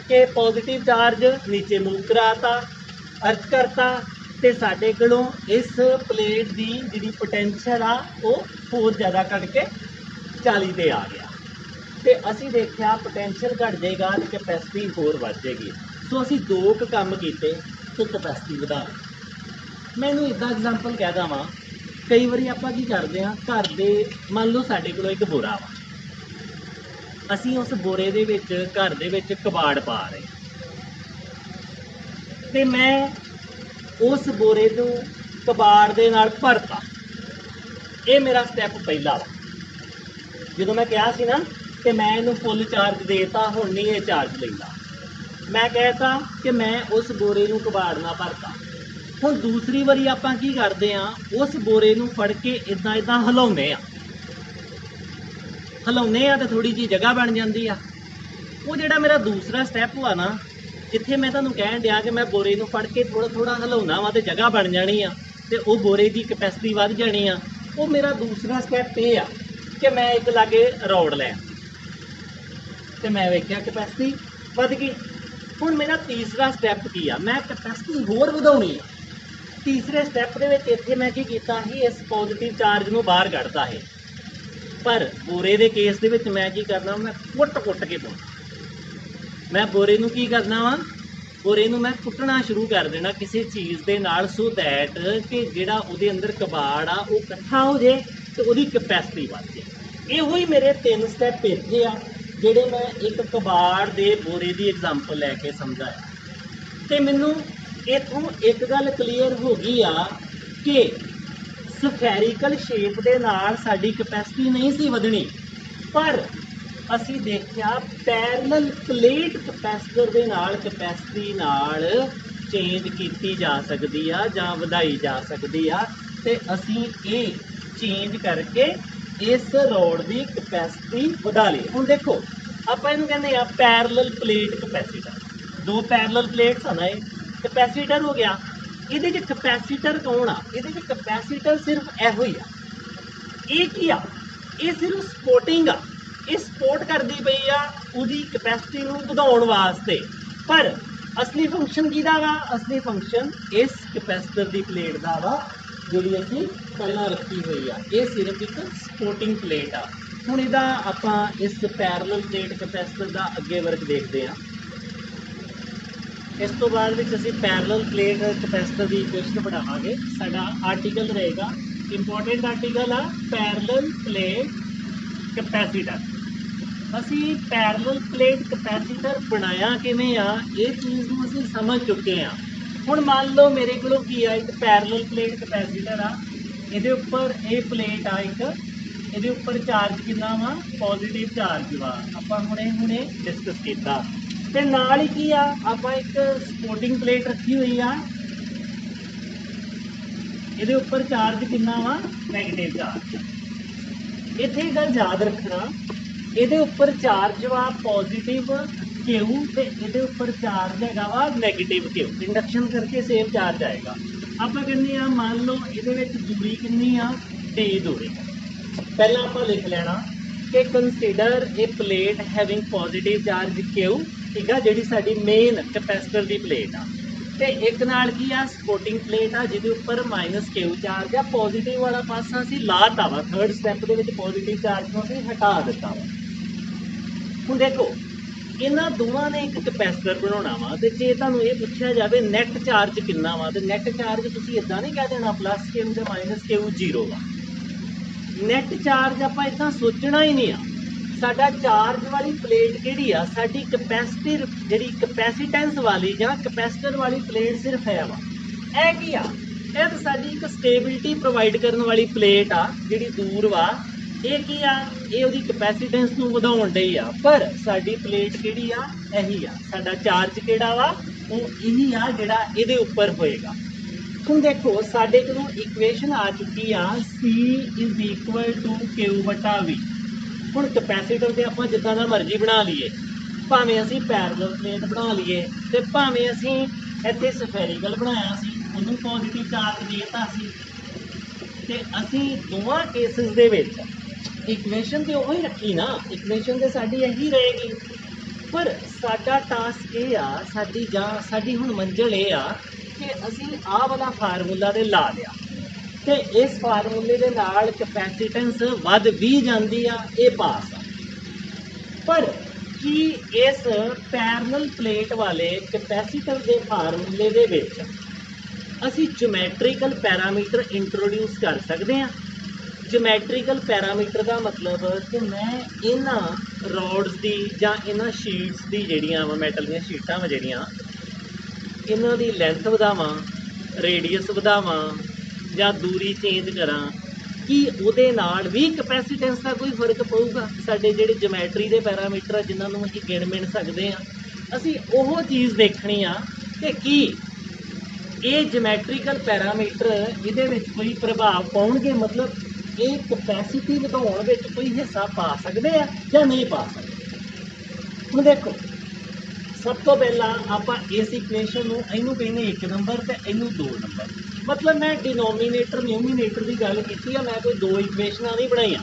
ਕਿ ਪੋਜ਼ਿਟਿਵ ਚਾਰਜ ਨੀਚੇ ਮੂਵ ਕਰਾਤਾ, ਅਰਥ ਕਰਤਾ, ਤੇ ਸਾਡੇ ਕੋਲੋਂ ਇਸ ਪਲੇਟ ਦੀ ਜਿਹੜੀ ਪੋਟੈਂਸ਼ੀਅਲ ਆ ਉਹ ਹੋਰ ਜ਼ਿਆਦਾ ਘਟ ਕੇ 40 ਤੇ ਆ ਗਿਆ, ਤੇ ਅਸੀਂ ਦੇਖਿਆ ਪੋਟੈਂਸ਼ੀਅਲ ਘਟ ਜਾਏਗਾ ਤੇ ਕੈਪੈਸਿਟੀ ਹੋਰ ਵੱਧ ਜਾਏਗੀ। ਸੋ ਅਸੀਂ 2 ਕੰਮ ਕੀਤੇ ਤੇ ਕੈਪੈਸਿਟੀ ਵਧਾ ਲਈ। ਮੈਨੂੰ ਇੱਦਾਂ ਐਗਜ਼ਾਮਪਲ ਕਹਿ ਦਵਾਂ, ਕਈ ਵਾਰੀ ਆਪਾਂ ਕੀ ਕਰਦੇ ਹਾਂ, ਘਰ ਦੇ ਮੰਨ ਲਓ ਸਾਡੇ ਕੋਲ ਇੱਕ ਬੋਰਾ ਵਾ, ਅਸੀਂ ਉਸ ਬੋਰੇ ਦੇ ਵਿੱਚ ਘਰ ਦੇ ਵਿੱਚ ਕਬਾੜ ਪਾ ਰਹੇ, ਤੇ ਮੈਂ ਉਸ ਬੋਰੇ ਨੂੰ ਕਬਾੜ ਦੇ ਨਾਲ ਭਰਤਾ। ਇਹ ਮੇਰਾ ਸਟੈਪ ਪਹਿਲਾ ਵਾ। ਜਦੋਂ ਮੈਂ ਕਿਹਾ ਸੀ ਨਾ ਕਿ ਮੈਂ ਇਹਨੂੰ ਫੁੱਲ ਚਾਰਜ ਦੇਤਾ, ਹੁਣ ਨਹੀਂ ਇਹ ਚਾਰਜ ਲੈਂਦਾ। ਮੈਂ ਕਹਿਤਾ ਕਿ ਮੈਂ ਉਸ ਬੋਰੇ ਨੂੰ ਕਬਾੜ ਨਾਲ ਭਰਤਾ। ਹੁਣ ਦੂਸਰੀ ਵਾਰੀ ਆਪਾਂ ਕੀ ਕਰਦੇ ਆ, ਉਸ ਬੋਰੇ ਨੂੰ ਫੜ ਕੇ ਇਦਾਂ ਇਦਾਂ ਹਿਲਾਉਂਦੇ ਆ ਤੇ ਥੋੜੀ ਜਿਹੀ ਜਗ੍ਹਾ ਬਣ ਜਾਂਦੀ ਆ। ਉਹ ਜਿਹੜਾ ਮੇਰਾ ਦੂਸਰਾ ਸਟੈਪ ਵਾ ਨਾ, ਜਿੱਥੇ ਮੈਂ ਤੁਹਾਨੂੰ ਕਹਿਣ ਡਿਆ ਕਿ ਮੈਂ ਬੋਰੇ ਨੂੰ ਫੜ ਕੇ ਥੋੜਾ ਥੋੜਾ ਹਿਲਾਉਣਾ ਵਾ ਤੇ ਜਗ੍ਹਾ ਬਣ ਜਾਣੀ ਆ ਤੇ ਉਹ ਬੋਰੇ ਦੀ ਕਪੈਸਿਟੀ ਵੱਧ ਜਾਣੀ ਆ, ਉਹ ਮੇਰਾ ਦੂਸਰਾ ਸਟੈਪ ਇਹ ਆ ਕਿ ਮੈਂ ਇੱਕ ਲਾਗੇ ਰੋਡ ਲੈ ਤੇ ਮੈਂ ਵੇਖਿਆ ਕਪੈਸਿਟੀ ਵੱਧ ਗਈ। ਹੁਣ ਮੇਰਾ ਤੀਸਰਾ ਸਟੈਪ ਕੀ ਆ, ਮੈਂ ਕਪੈਸਿਟੀ ਹੋਰ ਵਧਾਉਣੀ ਆ। ਤੀਸਰੇ ਸਟੈਪ ਦੇ ਵਿੱਚ ਇੱਥੇ ਮੈਂ ਕੀ ਕੀਤਾ ਸੀ, ਇਸ ਪੋਜ਼ਿਟਿਵ ਚਾਰਜ ਨੂੰ ਬਾਹਰ ਕੱਢਤਾ ਹੈ। ਪਰ ਬੋਰੇ ਦੇ ਕੇਸ ਦੇ ਵਿੱਚ ਮੈਂ ਕੀ ਕਰਨਾ, ਮੈਂ ਕੁੱਟ ਕੇ ਪਾਉਣਾ। ਮੈਂ ਬੋਰੇ ਨੂੰ ਕੀ ਕਰਨਾ ਵਾ, ਬੋਰੇ ਨੂੰ ਮੈਂ ਕੁੱਟਣਾ ਸ਼ੁਰੂ ਕਰ ਦੇਣਾ ਕਿਸੇ ਚੀਜ਼ ਦੇ ਨਾਲ, ਸੋ ਦੈਟ ਕਿ ਜਿਹੜਾ ਉਹਦੇ ਅੰਦਰ ਕਬਾੜ ਆ ਉਹ ਇਕੱਠਾ ਹੋ ਜੇ ਤੇ ਉਹਦੀ ਕਪੈਸਿਟੀ ਵੱਧ ਜੇ। ਇਹੋ ਹੀ ਮੇਰੇ 3 ਸਟੈਪ ਇੱਥੇ ਆ ਜਿਹੜੇ ਮੈਂ ਇੱਕ ਕਬਾੜ ਦੇ ਬੋਰੇ ਦੀ ਐਗਜ਼ਾਮਪਲ ਲੈ ਕੇ ਸਮਝਾਇਆ। ਤੇ ਮੈਨੂੰ ਇੱਥੋਂ ਇੱਕ ਗੱਲ ਕਲੀਅਰ ਹੋ ਗਈ ਆ ਕਿ ਸਫੈਰੀਕਲ ਸ਼ੇਪ ਦੇ ਨਾਲ ਸਾਡੀ ਕਪੈਸਿਟੀ ਨਹੀਂ ਸੀ ਵਧਣੀ, ਪਰ ਅਸੀਂ ਦੇਖਿਆ ਪੈਰਲਲ ਪਲੇਟ ਕਪੈਸਿਟਰ ਦੇ ਨਾਲ ਕਪੈਸਿਟੀ ਨਾਲ ਚੇਂਜ ਕੀਤੀ ਜਾ ਸਕਦੀ ਆ ਜਾਂ ਵਧਾਈ ਜਾ ਸਕਦੀ ਆ, ਤੇ ਅਸੀਂ ਇਹ ਚੇਂਜ ਕਰਕੇ ਇਸ ਰੋਡ ਦੀ ਕਪੈਸਿਟੀ ਵਧਾ ਲਈ। ਹੁਣ ਦੇਖੋ ਆਪਾਂ ਇਹਨੂੰ ਕਹਿੰਦੇ ਆ parallel plate capacitor. 2 parallel plates ਆ ਨਾ, ਇਹ ਕਪੈਸਿਟਰ ਹੋ ਗਿਆ। ਇਹਦੇ 'ਚ ਕਪੈਸਿਟਰ ਕੌਣ ਆ, ਇਹਦੇ 'ਚ ਕਪੈਸਿਟਰ ਸਿਰਫ ਇਹੋ ਹੀ ਆ। ਇਹ ਕੀ ਆ, ਇਹ ਸਿਰਫ ਸਪੋਰਟਿੰਗ ਆ, ਇਹ ਸਪੋਰਟ ਕਰਦੀ ਪਈ ਆ ਉਹਦੀ ਕਪੈਸਿਟੀ ਨੂੰ ਵਧਾਉਣ ਵਾਸਤੇ। ਪਰ ਅਸਲੀ ਫੰਕਸ਼ਨ ਕਿਹਦਾ ਵਾ, ਅਸਲੀ ਫੰਕਸ਼ਨ ਇਸ ਕਪੈਸਿਟਰ ਦੀ ਪਲੇਟ ਦਾ ਵਾ ਜਿਹੜੀ ਅਸੀਂ ਪਹਿਲਾਂ ਰੱਖੀ ਹੋਈ ਆ। ਇਹ ਸਿਰਫ ਇੱਕ ਸਪੋਰਟਿੰਗ ਪਲੇਟ ਆ। ਹੁਣ ਇਹਦਾ ਆਪਾਂ ਇਸ ਪੈਰਲਲ ਪਲੇਟ ਕਪੈਸਿਟਰ ਦਾ ਅੱਗੇ ਵਰਕ ਦੇਖਦੇ ਹਾਂ। ਇਸ ਤੋਂ ਬਾਅਦ ਵਿੱਚ ਅਸੀਂ ਪੈਰਲਲ ਪਲੇਟ ਕਪੈਸਿਟਰ ਦੀ ਇਕੁਏਸ਼ਨ ਬਣਾਵਾਂਗੇ। ਸਾਡਾ ਆਰਟੀਕਲ ਰਹੇਗਾ, ਇੰਪੋਰਟੈਂਟ ਆਰਟੀਕਲ ਆ ਪੈਰਲਲ ਪਲੇਟ ਕਪੈਸਿਟਰ। ਅਸੀਂ ਪੈਰਲਲ ਪਲੇਟ ਕਪੈਸਿਟਰ ਬਣਾਇਆ ਕਿਵੇਂ ਆ, ਇਹ ਚੀਜ਼ ਨੂੰ ਅਸੀਂ ਸਮਝ ਚੁੱਕੇ ਆ। ਹੁਣ ਮੰਨ ਲਓ ਮੇਰੇ ਕੋਲ ਕੀ ਆ, ਇੱਕ ਪੈਰਲਲ ਪਲੇਟ ਕਪੈਸਿਟਰ ਆ, ਇਹਦੇ ਉੱਪਰ ਇਹ ਪਲੇਟ ਆ ਇੱਕ, ਇਹਦੇ ਉੱਪਰ ਚਾਰਜ ਕਿੰਨਾ ਵਾ, ਪੋਜ਼ਿਟਿਵ ਚਾਰਜ ਵਾ, ਆਪਾਂ ਹੁਣੇ ਡਿਸਕਸ ਕੀਤਾ। ਤੇ ਨਾਲ ਹੀ ਕੀ ਆ, ਆਪਾਂ ਇੱਕ ਸਪੋਰਟਿੰਗ ਪਲੇਟ ਰੱਖੀ ਹੋਈ ਆ, ਇਹਦੇ ਉੱਪਰ ਚਾਰਜ ਕਿੰਨਾ ਵਾ, ਨੈਗੇਟਿਵ ਚਾਰਜ। ਇੱਥੇ ਗੱਲ ਯਾਦ ਰੱਖਣਾ, ਇਹਦੇ ਉੱਪਰ ਚਾਰਜ ਵਾ ਪੋਜ਼ਿਟਿਵ ਕਿਊ ਤੇ ਇਹਦੇ ਉੱਪਰ ਚਾਰਜ ਹੈਗਾ ਵਾ ਨੈਗੇਟਿਵ ਕਿਊ। ਇੰਡਕਸ਼ਨ ਕਰਕੇ ਸੇਮ ਚਾਰਜ ਆਏਗਾ। ਆਪਾਂ ਕਹਿੰਦੇ ਆ ਮੰਨ ਲਓ ਇਹਦੇ ਵਿੱਚ ਦੂਰੀ ਕਿੰਨੀ ਆ, d ਦੂਰੀ। ਪਹਿਲਾਂ ਆਪਾਂ ਲਿਖ ਲੈਣਾ ਕਿ ਕੰਸੀਡਰ ਇਹ ਪਲੇਟ ਹੈਵਿੰਗ ਪੋਜ਼ਿਟਿਵ ਚਾਰਜ ਕਿਊ, ਠੀਕ ਆ, ਜਿਹੜੀ ਸਾਡੀ ਮੇਨ ਕਪੈਸਿਟਰ ਦੀ ਪਲੇਟ ਆ। ਤੇ ਇੱਕ ਨਾਲ ਕੀ ਆ, ਸਪੋਰਟਿੰਗ ਪਲੇਟ ਆ ਜਿਹਦੇ ਉੱਪਰ -Q ਚਾਰਜ ਆ। ਪੋਜ਼ਿਟਿਵ ਵਾਲਾ ਪਾਸਾ ਅਸੀਂ ਲਾਤਾ ਵਾ, ਥਰਡ ਸਟੈਪ ਦੇ ਵਿੱਚ ਪੋਜ਼ਿਟਿਵ ਚਾਰਜ ਨੂੰ ਅਸੀਂ ਹਟਾ ਦਿੱਤਾ ਵਾ। ਹੁਣ ਦੇਖੋ ਇਹਨਾਂ ਦੋਵਾਂ ਨੇ ਇੱਕ ਕਪੈਸਿਟਰ ਬਣਾਉਣਾ ਵਾ, ਤੇ ਜੇ ਤੁਹਾਨੂੰ ਇਹ ਪੁੱਛਿਆ ਜਾਵੇ ਨੈਟ ਚਾਰਜ ਕਿੰਨਾ ਵਾ, ਤੇ ਨੈਟ ਚਾਰਜ ਤੁਸੀਂ ਇਦਾਂ ਨਹੀਂ ਕਹਿ ਦੇਣਾ +Q ਤੇ -Q 0 ਵਾ। ਨੈਟ ਚਾਰਜ ਆਪਾਂ ਇਦਾਂ ਸੋਚਣਾ ਹੀ ਨਹੀਂ ਆ। ਸਾਡਾ ਚਾਰਜ ਵਾਲੀ ਪਲੇਟ ਕਿਹੜੀ ਆ, ਸਾਡੀ ਕਪੈਸਿਟੀ ਜਿਹੜੀ ਕਪੈਸਿਟੈਂਸ ਵਾਲੀ ਜਾਂ ਕਪੈਸਿਟਰ ਵਾਲੀ ਪਲੇਟ ਸਿਰਫ ਹੈ ਵਾ। ਇਹ ਕੀ ਆ, ਇਹ ਤਾਂ ਸਾਡੀ ਇੱਕ ਸਟੇਬਿਲਿਟੀ ਪ੍ਰੋਵਾਈਡ ਕਰਨ ਵਾਲੀ ਪਲੇਟ ਆ ਜਿਹੜੀ ਦੂਰ ਵਾ। ਇਹ ਕੀ ਆ, ਇਹ ਉਹਦੀ ਕਪੈਸਿਟੈਂਸ ਨੂੰ ਵਧਾਉਣ ਡਈ ਆ। ਪਰ ਸਾਡੀ ਪਲੇਟ ਕਿਹੜੀ ਆ, ਇਹੀ ਆ। ਸਾਡਾ ਚਾਰਜ ਕਿਹੜਾ ਵਾ, ਉਹ ਇਹੀ ਆ ਜਿਹੜਾ ਇਹਦੇ ਉੱਪਰ ਹੋਏਗਾ। ਹੁਣ ਦੇਖੋ ਸਾਡੇ ਕੋਲ ਇਕੁਏਸ਼ਨ ਆ ਚੁੱਕੀ ਆ, C = Q/V। ਹੁਣ ਕਪੈਸਿਟਰ ਤੇ ਆਪਾਂ ਜਿੱਦਾਂ ਦਾ ਮਰਜ਼ੀ ਬਣਾ ਲਈਏ, ਭਾਵੇਂ ਅਸੀਂ ਪੈਰਲਲ ਪਲੇਟ ਬਣਾ ਲਈਏ ਤੇ ਭਾਵੇਂ ਅਸੀਂ ਇੱਥੇ ਸਫੈਰੀਕਲ ਬਣਾਇਆ ਸੀ, ਉਹਨੂੰ ਪੋਜ਼ਿਟਿਵ ਚਾਰਜ ਦੇਤਾ ਸੀ। ਤੇ ਅਸੀਂ ਦੋਵਾਂ ਕੇਸਿਸ ਦੇ ਵਿੱਚ ਇਕੁਏਸ਼ਨ ਤੇ ਉਹੀ ਰੱਖੀ ਨਾ, ਇਕੁਏਸ਼ਨ ਤੇ ਸਾਡੀ ਇਹੀ ਰਹੇਗੀ। ਪਰ ਸਾਡਾ ਟਾਸਕ ਇਹ ਆ, ਸਾਡੀ ਹੁਣ ਮੰਜ਼ਿਲ ਇਹ ਆ ਕਿ ਅਸੀਂ ਆਹ ਵਾਲਾ ਫਾਰਮੂਲਾ ਤੇ ਲਾ ਲਿਆ ਤੇ ਇਸ ਫਾਰਮੂਲੇ ਦੇ ਨਾਲ ਕਪੈਸਿਟੈਂਸ ਵੱਧ ਵੀ ਜਾਂਦੀ ਆ, ਇਹ ਪਾਸ ਆ। ਪਰ ਕੀ ਇਸ ਪੈਰਲਲ ਪਲੇਟ ਵਾਲੇ ਕਪੈਸਿਟਰ ਦੇ ਫਾਰਮੂਲੇ ਦੇ ਵਿੱਚ ਅਸੀਂ ਜਿਓਮੈਟਰੀਕਲ ਪੈਰਾਮੀਟਰ ਇੰਟਰੋਡਿਊਸ ਕਰ ਸਕਦੇ ਹਾਂ? ਜਿਓਮੈਟਰੀਕਲ ਪੈਰਾਮੀਟਰ ਦਾ ਮਤਲਬ ਕਿ ਮੈਂ ਇਹਨਾਂ ਰੋਡਸ ਦੀ ਜਾਂ ਇਹਨਾਂ ਸ਼ੀਟਸ ਦੀ ਜਿਹੜੀਆਂ ਵਾ, ਮੈਟਲ ਦੀਆਂ ਸ਼ੀਟਾਂ ਵਾ ਜਿਹੜੀਆਂ, ਇਹਨਾਂ ਦੀ ਲੈਂਥ ਵਧਾਵਾਂ, ਰੇਡੀਅਸ ਵਧਾਵਾਂ ਜਾਂ ਦੂਰੀ ਚੇਂਜ ਕਰਾਂ, कि ਉਹਦੇ ਨਾਲ ਵੀ ਕਪੈਸੀਟੈਂਸ ਦਾ ਕੋਈ ਫਰਕ ਪਊਗਾ। ਸਾਡੇ ਜਿਹੜੇ ਜਮੈਟਰੀ ਦੇ ਪੈਰਾਮੀਟਰ ਆ ਜਿਨ੍ਹਾਂ ਨੂੰ ਅਸੀਂ ਗਿਣ ਮਿਣ ਸਕਦੇ ਆ, ਅਸੀਂ ਉਹ ਚੀਜ਼ ਦੇਖਣੀ ਆ ਕਿ ਕੀ ਇਹ ਜਮੈਟਰੀਕਲ ਪੈਰਾਮੀਟਰ ਇਹਦੇ ਵਿੱਚ ਕੋਈ ਪ੍ਰਭਾਵ ਪਾਉਣਗੇ, ਮਤਲਬ ਇਹ ਕਪੈਸਿਟੀ ਵਧਾਉਣ ਵਿੱਚ ਕੋਈ ਹਿੱਸਾ ਪਾ ਸਕਦੇ ਆ ਜਾਂ ਨਹੀਂ ਪਾ ਸਕਦੇ। ਹੁਣ ਦੇਖੋ, ਸਭ ਤੋਂ ਪਹਿਲਾਂ ਆਪਾਂ ਇਸ ਇਕੁਏਸ਼ਨ ਨੂੰ ਇਹਨੂੰ ਕਹਿੰਦੇ 1 ਨੰਬਰ ਤੇ ਇਹਨੂੰ 2 ਨੰਬਰ। मतलब मैं डिनोमीनेटर न्यूमीनेटर की गल की है, मैं कोई दो इक्वेशन नहीं बनाई।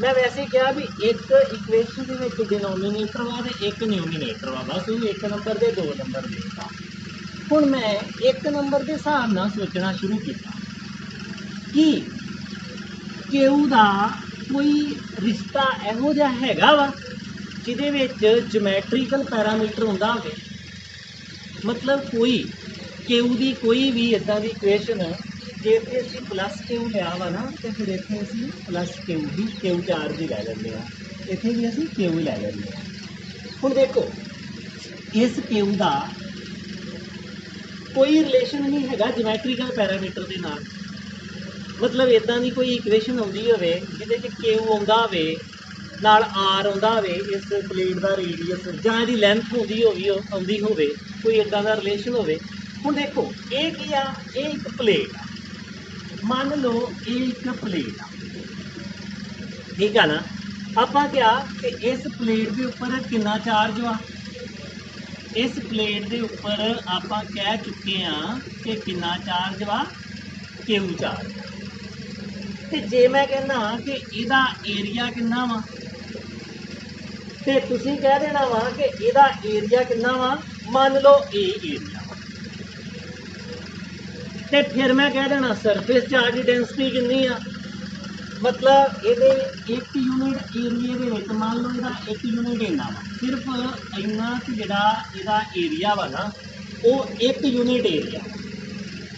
मैं वैसे कहा भी एक इक्वेशन के डिनोमीनेटर वा तो एक न्यूमीनेटर वा, बस वो 1 नंबर के 2 नंबर देता। हुण मैं 1 नंबर के हिसाब नाल सोचना शुरू किया कि क्यू का कोई रिश्ता इहो जिहा हैगा वा जिहदे विच जमैट्रीकल पैरामीटर हुंदा होवे, मतलब कोई क्यू की कोई भी इदा की इक्वेशन जे इतने असीं प्लस क्यू लिया वा ना, तो फिर इतने असीं प्लस क्यू भी क्यू चार्ज ही लै लैंदे हां, इत्थे भी असीं क्यू ही लै लैंदे हां। हुण देखो, इस क्यू का कोई रिलेशन नहीं हैगा जमैट्रीकल पैरामीटर के नाल। मतलब इदां दी कोई इक्वेशन आउंदी होवे जिहदे च क्यू आउंदा होवे नाल आर आउंदा होवे, इस प्लेट का रेडियस जां इहदी लैंथ आउंदी होवे, कोई इदां दा रिलेशन होवे। ਹੁਣ देखो ये की आ, ये एक प्लेट आ, मान लो ये एक प्लेट आ, ठीक है ना। आपां क्या कि इस प्लेट के उपर कितना चार्ज वा, इस प्लेट के उपर आपां कह चुके हैं कि कितना चार्ज वा, क्यू चार्ज। तो जे मैं कहना कि इहदा एरिया कितना वा, तो तुसीं कह देना वा कि इहदा एरिया कितना वा, मान लो ए एरिया। तो फिर मैं कह देना सरफेस चार्ज डेंसिटी कितनी आ, मतलब ये 1 यूनिट एरिए के विच मान लो इसका 1 यूनिट इन्ना वा, सिर्फ इन्ना कि जिहड़ा इहदा एरिया वा ना वो 1 यूनिट एरिया।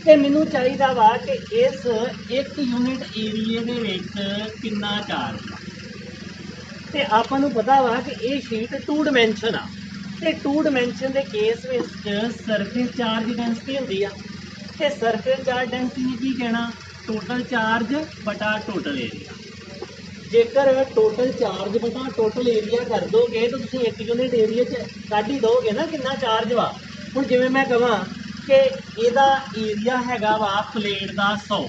तो मैनू चाहिए वा कि इस 1 यूनिट एरिए के विच कितना चार्ज आ। तो आपां नूं पता वा कि ये शीट 2 डिमेंशन आ, तो 2 डिमेंशन के केस में सरफेस चार्ज डेंसिटी होंदी आ। तो सरफेस चार्ज डेंसिटी ने की कहना, टोटल चार्ज बटा टोटल एरिया। जेकर टोटल चार्ज बटा टोटल एरिया कर दोगे तो तुम 1 यूनिट एरिया कढ़ ही दोगे ना कितना चार्ज वा। हुण जिवें मैं कहां कि इहदा एरिया हैगा वा प्लेट का 100,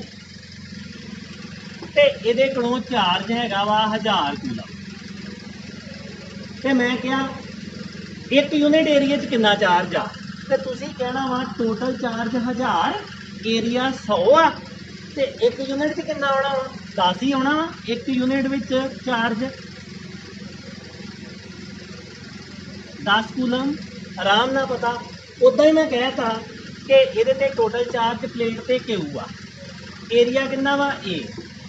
तो इहदे कोलों चार्ज हैगा वा 1000 कूलम। तो मैं क्या 1 यूनिट एरिया कितना चार्ज आ, तो तुसीं कहना वा टोटल चार्ज 1000, एरिया 100 आ, तो 1 यूनिट कितना आना वा 10 ही आना वा। 1 यूनिट विच चार्ज 10 कूलम आराम ना पता। उदा ही मैं कहता कि ये टोटल चार्ज प्लेट पे क्यू आ, एरिया कितना वा ए,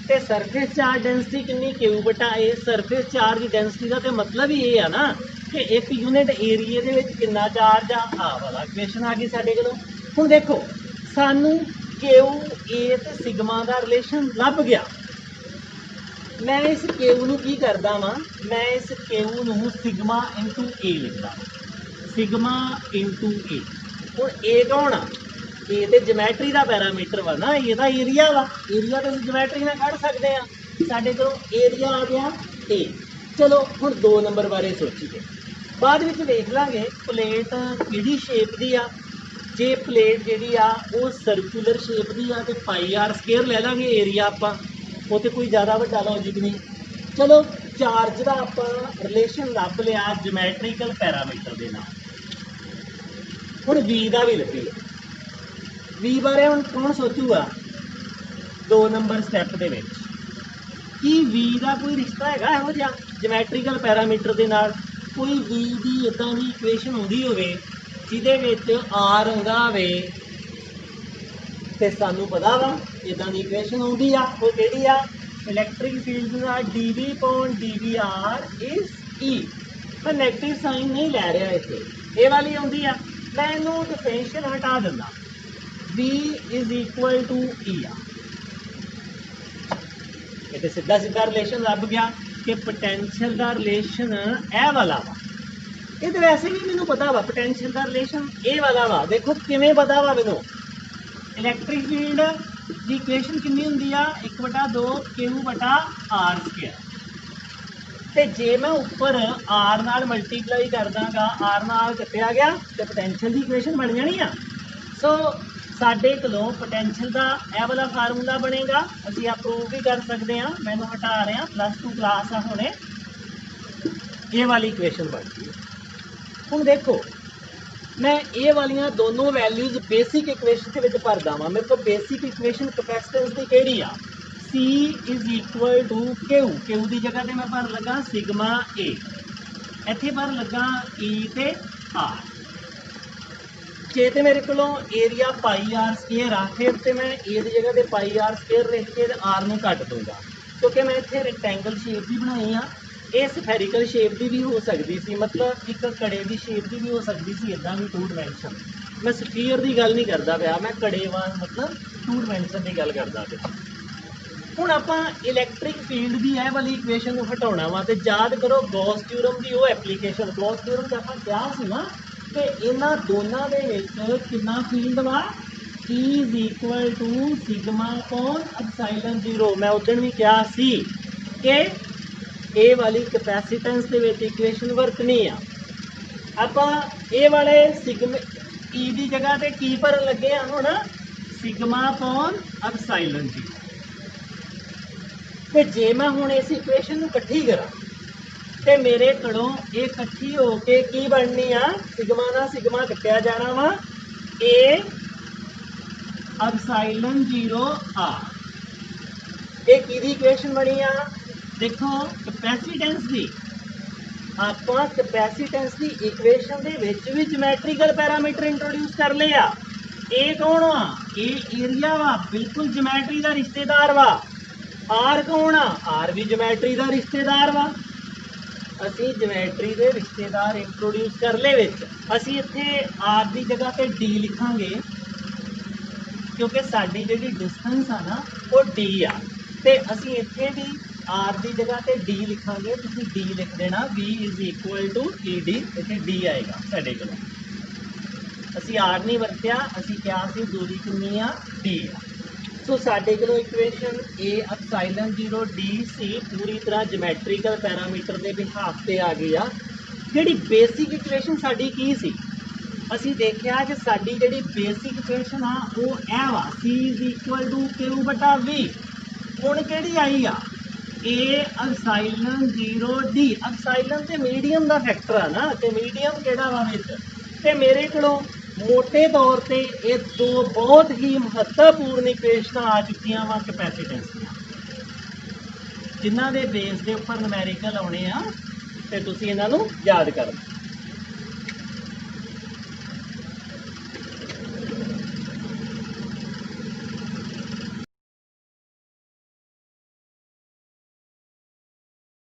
तो सरफेस चार्ज डेंसिटी कितनी क्यू बटा ए। सरफेस चार्ज डेंसिटी का तो मतलब ही ये है ना कि 1 यूनिट एरिए के कितना चार्ज आ वाला इक्वेशन आ गई साडे कोलों। हुण देखो सानू क्यू ए ते सिग्मा का रिलेशन लभ गया। मैं इस क्यू नूं की करदा वां, मैं इस क्यू नूं सिग्मा इंटू ए लिखदा, सिग्मा इंटू ए। हुण ए कौन आ, ए तो जमैट्री का पैरामीटर वा ना, ਇਹਦਾ एरिया वा, एरिया तो जमैट्री में कढ़ सकते हैं। साढ़े को एरिया आ गया ए। चलो हुण 2 नंबर बारे सोचीए, बाद विच वेख लांगे प्लेट किहड़ी शेप की आ। जे प्लेट जिहड़ी आ वो सर्कुलर शेप की आ तो πr² ले लांगे एरिया आपां, वो तो कोई ज़्यादा वड्डा लॉजिक नहीं। चलो चार्ज का आपां रिलेशन लभ लिया जमैट्रीकल पैरामीटर के नाल। हुण V का भी लभीए, V बारे हुण कौन सोचूगा 2 नंबर स्टैप दे विच कि V का कोई रिश्ता हैगा इहो जिहा जमैट्रीकल पैरामीटर के नाल। कोई V की इदां दी इक्वेशन आउंदी होवे जिहदे विच R आउंदा होवे, ते सानू पता वा इदां दी इक्वेशन आउंदी आ, वो किहड़ी आ, इलैक्ट्रिक फील्ड का dV/dVr इज E। मैं नैगेटिव साइन नहीं लै रहा इत्थे, ये वाली आउंदी आ। मैं इनू डिफरेंशियल हटा दिंदा, V = E आ। ये सीधा सीधा रिलेशन लभ गया कि पोटेंशियल का रिलेशन ए वाला वा। ये तो वैसे भी मैनू पता वा पोटेंशियल का रिलेशन ए वाला वा। देखो किवें पता वा मैनू, इलैक्ट्रिक फील्ड ਦੀ ਇਕੁਏਸ਼ਨ ਕਿੰਨੀ ਹੁੰਦੀ ਆ 1/2 Q/r²। ਤੇ ਜੇ ਮੈਂ ਉੱਪਰ r ਨਾਲ ਮਲਟੀਪਲਾਈ ਕਰ ਦਾਂਗਾ, r ਨਾਲ ਕੱਟਿਆ ਗਿਆ ਤੇ ਪੋਟੈਂਸ਼ੀਅਲ ਦੀ ਇਕੁਏਸ਼ਨ ਬਣ ਜਾਣੀ ਆ। ਸੋ ਸਾਡੇ ਕੋਲੋਂ ਪੋਟੈਂਸ਼ੀਅਲ ਦਾ ਇਹ ਵਾਲਾ ਫਾਰਮੂਲਾ ਬਣੇਗਾ। ਅਸੀਂ ਆ ਪ੍ਰੂਵ ਵੀ ਕਰ ਸਕਦੇ ਹਾਂ। ਮੈਨੂੰ ਹਟਾ ਰਿਹਾ, +2 ਕਲਾਸ ਆ ਹੁਣੇ, ਇਹ ਵਾਲੀ ਇਕੁਏਸ਼ਨ ਬਣ ਗਈ। ਹੁਣ ਦੇਖੋ मैं ये वालियां दोनों वैल्यूज बेसिक इक्वेशन के विच भर देवां। मेरे को बेसिक इक्वेशन कैपेसिटेंस की किहड़ी आ, C = Q। Q की जगह ते मैं भर लगा सिग्मा A, इत्थे भर लगा E ते R। जे तो मेरे को एरिया πr² आ, फिर तो मैं ए की जगह ते πr² लिख के R नूं कट दूंगा, क्योंकि मैं इत्थे रैक्टेंगल शेप भी बनाई आ। ये सफेरिकल शेप की भी हो सकती सी, मतलब एक कड़े की शेप की भी हो सकती सी, इदा भी 2 डायमेंशन। मैं स्फीयर की गल नहीं करता पाया, मैं कड़े वाल मतलब 2 डायमेंशन की गल करता पाया। हुण आपां इलैक्ट्रिक फील्ड की यह वाली इक्वेशन को हटाउणा वा, ते याद करो गॉस थ्योरम की वो एप्लीकेशन। गॉस थ्योरम से आपां कहा सी ना कि इन्हां दोनों दे विच कितना फील्ड वा, E = σ/ε0। मैं उस दिन भी कहा सी कि ए वाली कैपेसिटेंस के विच इक्वेशन वरतनी आ। आपां ए वाले सिग्मा ई की जगह ते की भरन लगे हैं हुण σ/ε0। ते जे मैं हुण इस इक्वेशन नूं इकट्ठी करा ते मेरे कोलों ये इकट्ठी होके की बननी आ, सिग्मा नाल सिग्मा कट्टिया जाना वा, A ε0r। ये की इक्वेशन बनी आ, देखो कैपेसिटेंस की। आपां कैपेसिटेंस की इक्वेशन दे विच भी ज्योमैट्रिकल पैरामीटर इंट्रोड्यूस कर लिया। ए कौन वा, ए एरिया वा, बिल्कुल ज्योमैट्री का रिश्तेदार वा। आर कौन आ, आर भी ज्योमैट्री का रिश्तेदार वा। असी ज्योमैट्री के रिश्तेदार इंट्रोड्यूस कर ले विच। असी इत्थे आर की जगह पे डी लिखांगे, क्योंकि साडी जिहड़ी डिस्टेंस आ ना वो डी आ, ते असी इत्थे भी आर की जगह पे डी लिखांगे। तुसीं डी लिख देना, V = ED, इत्थे डी आएगा साडे कोल। असी आर नहीं वरत्या, असी क्या सी दूरी कितनी आ, डी आ। सो साडे कोल इक्वेशन A ε0D सी पूरी तरह ज्योमैट्रिकल पैरामीटर के बिहाफ से आ गई आ। जिहड़ी बेसिक इक्वेशन साडी की सी, असी देखिया कि साडी जिहड़ी बेसिक इक्वेशन आ वो ऐ वा, C = Q/V। हुण किहड़ी आई आ, A ε0D। एप्सिलॉन तो मीडियम का फैक्टर है ना, तो मीडियम किहड़ा वा विच, ते मेरे कोलों मोटे तौर पर ये 2 बहुत ही महत्वपूर्ण इक्वेशन आ चुकी वा कैपेसिटेंस दियां, जिन्हां दे बेस के उपर न्यूमैरिकल आने आ, ते तुसीं इन्हां नूं याद करना।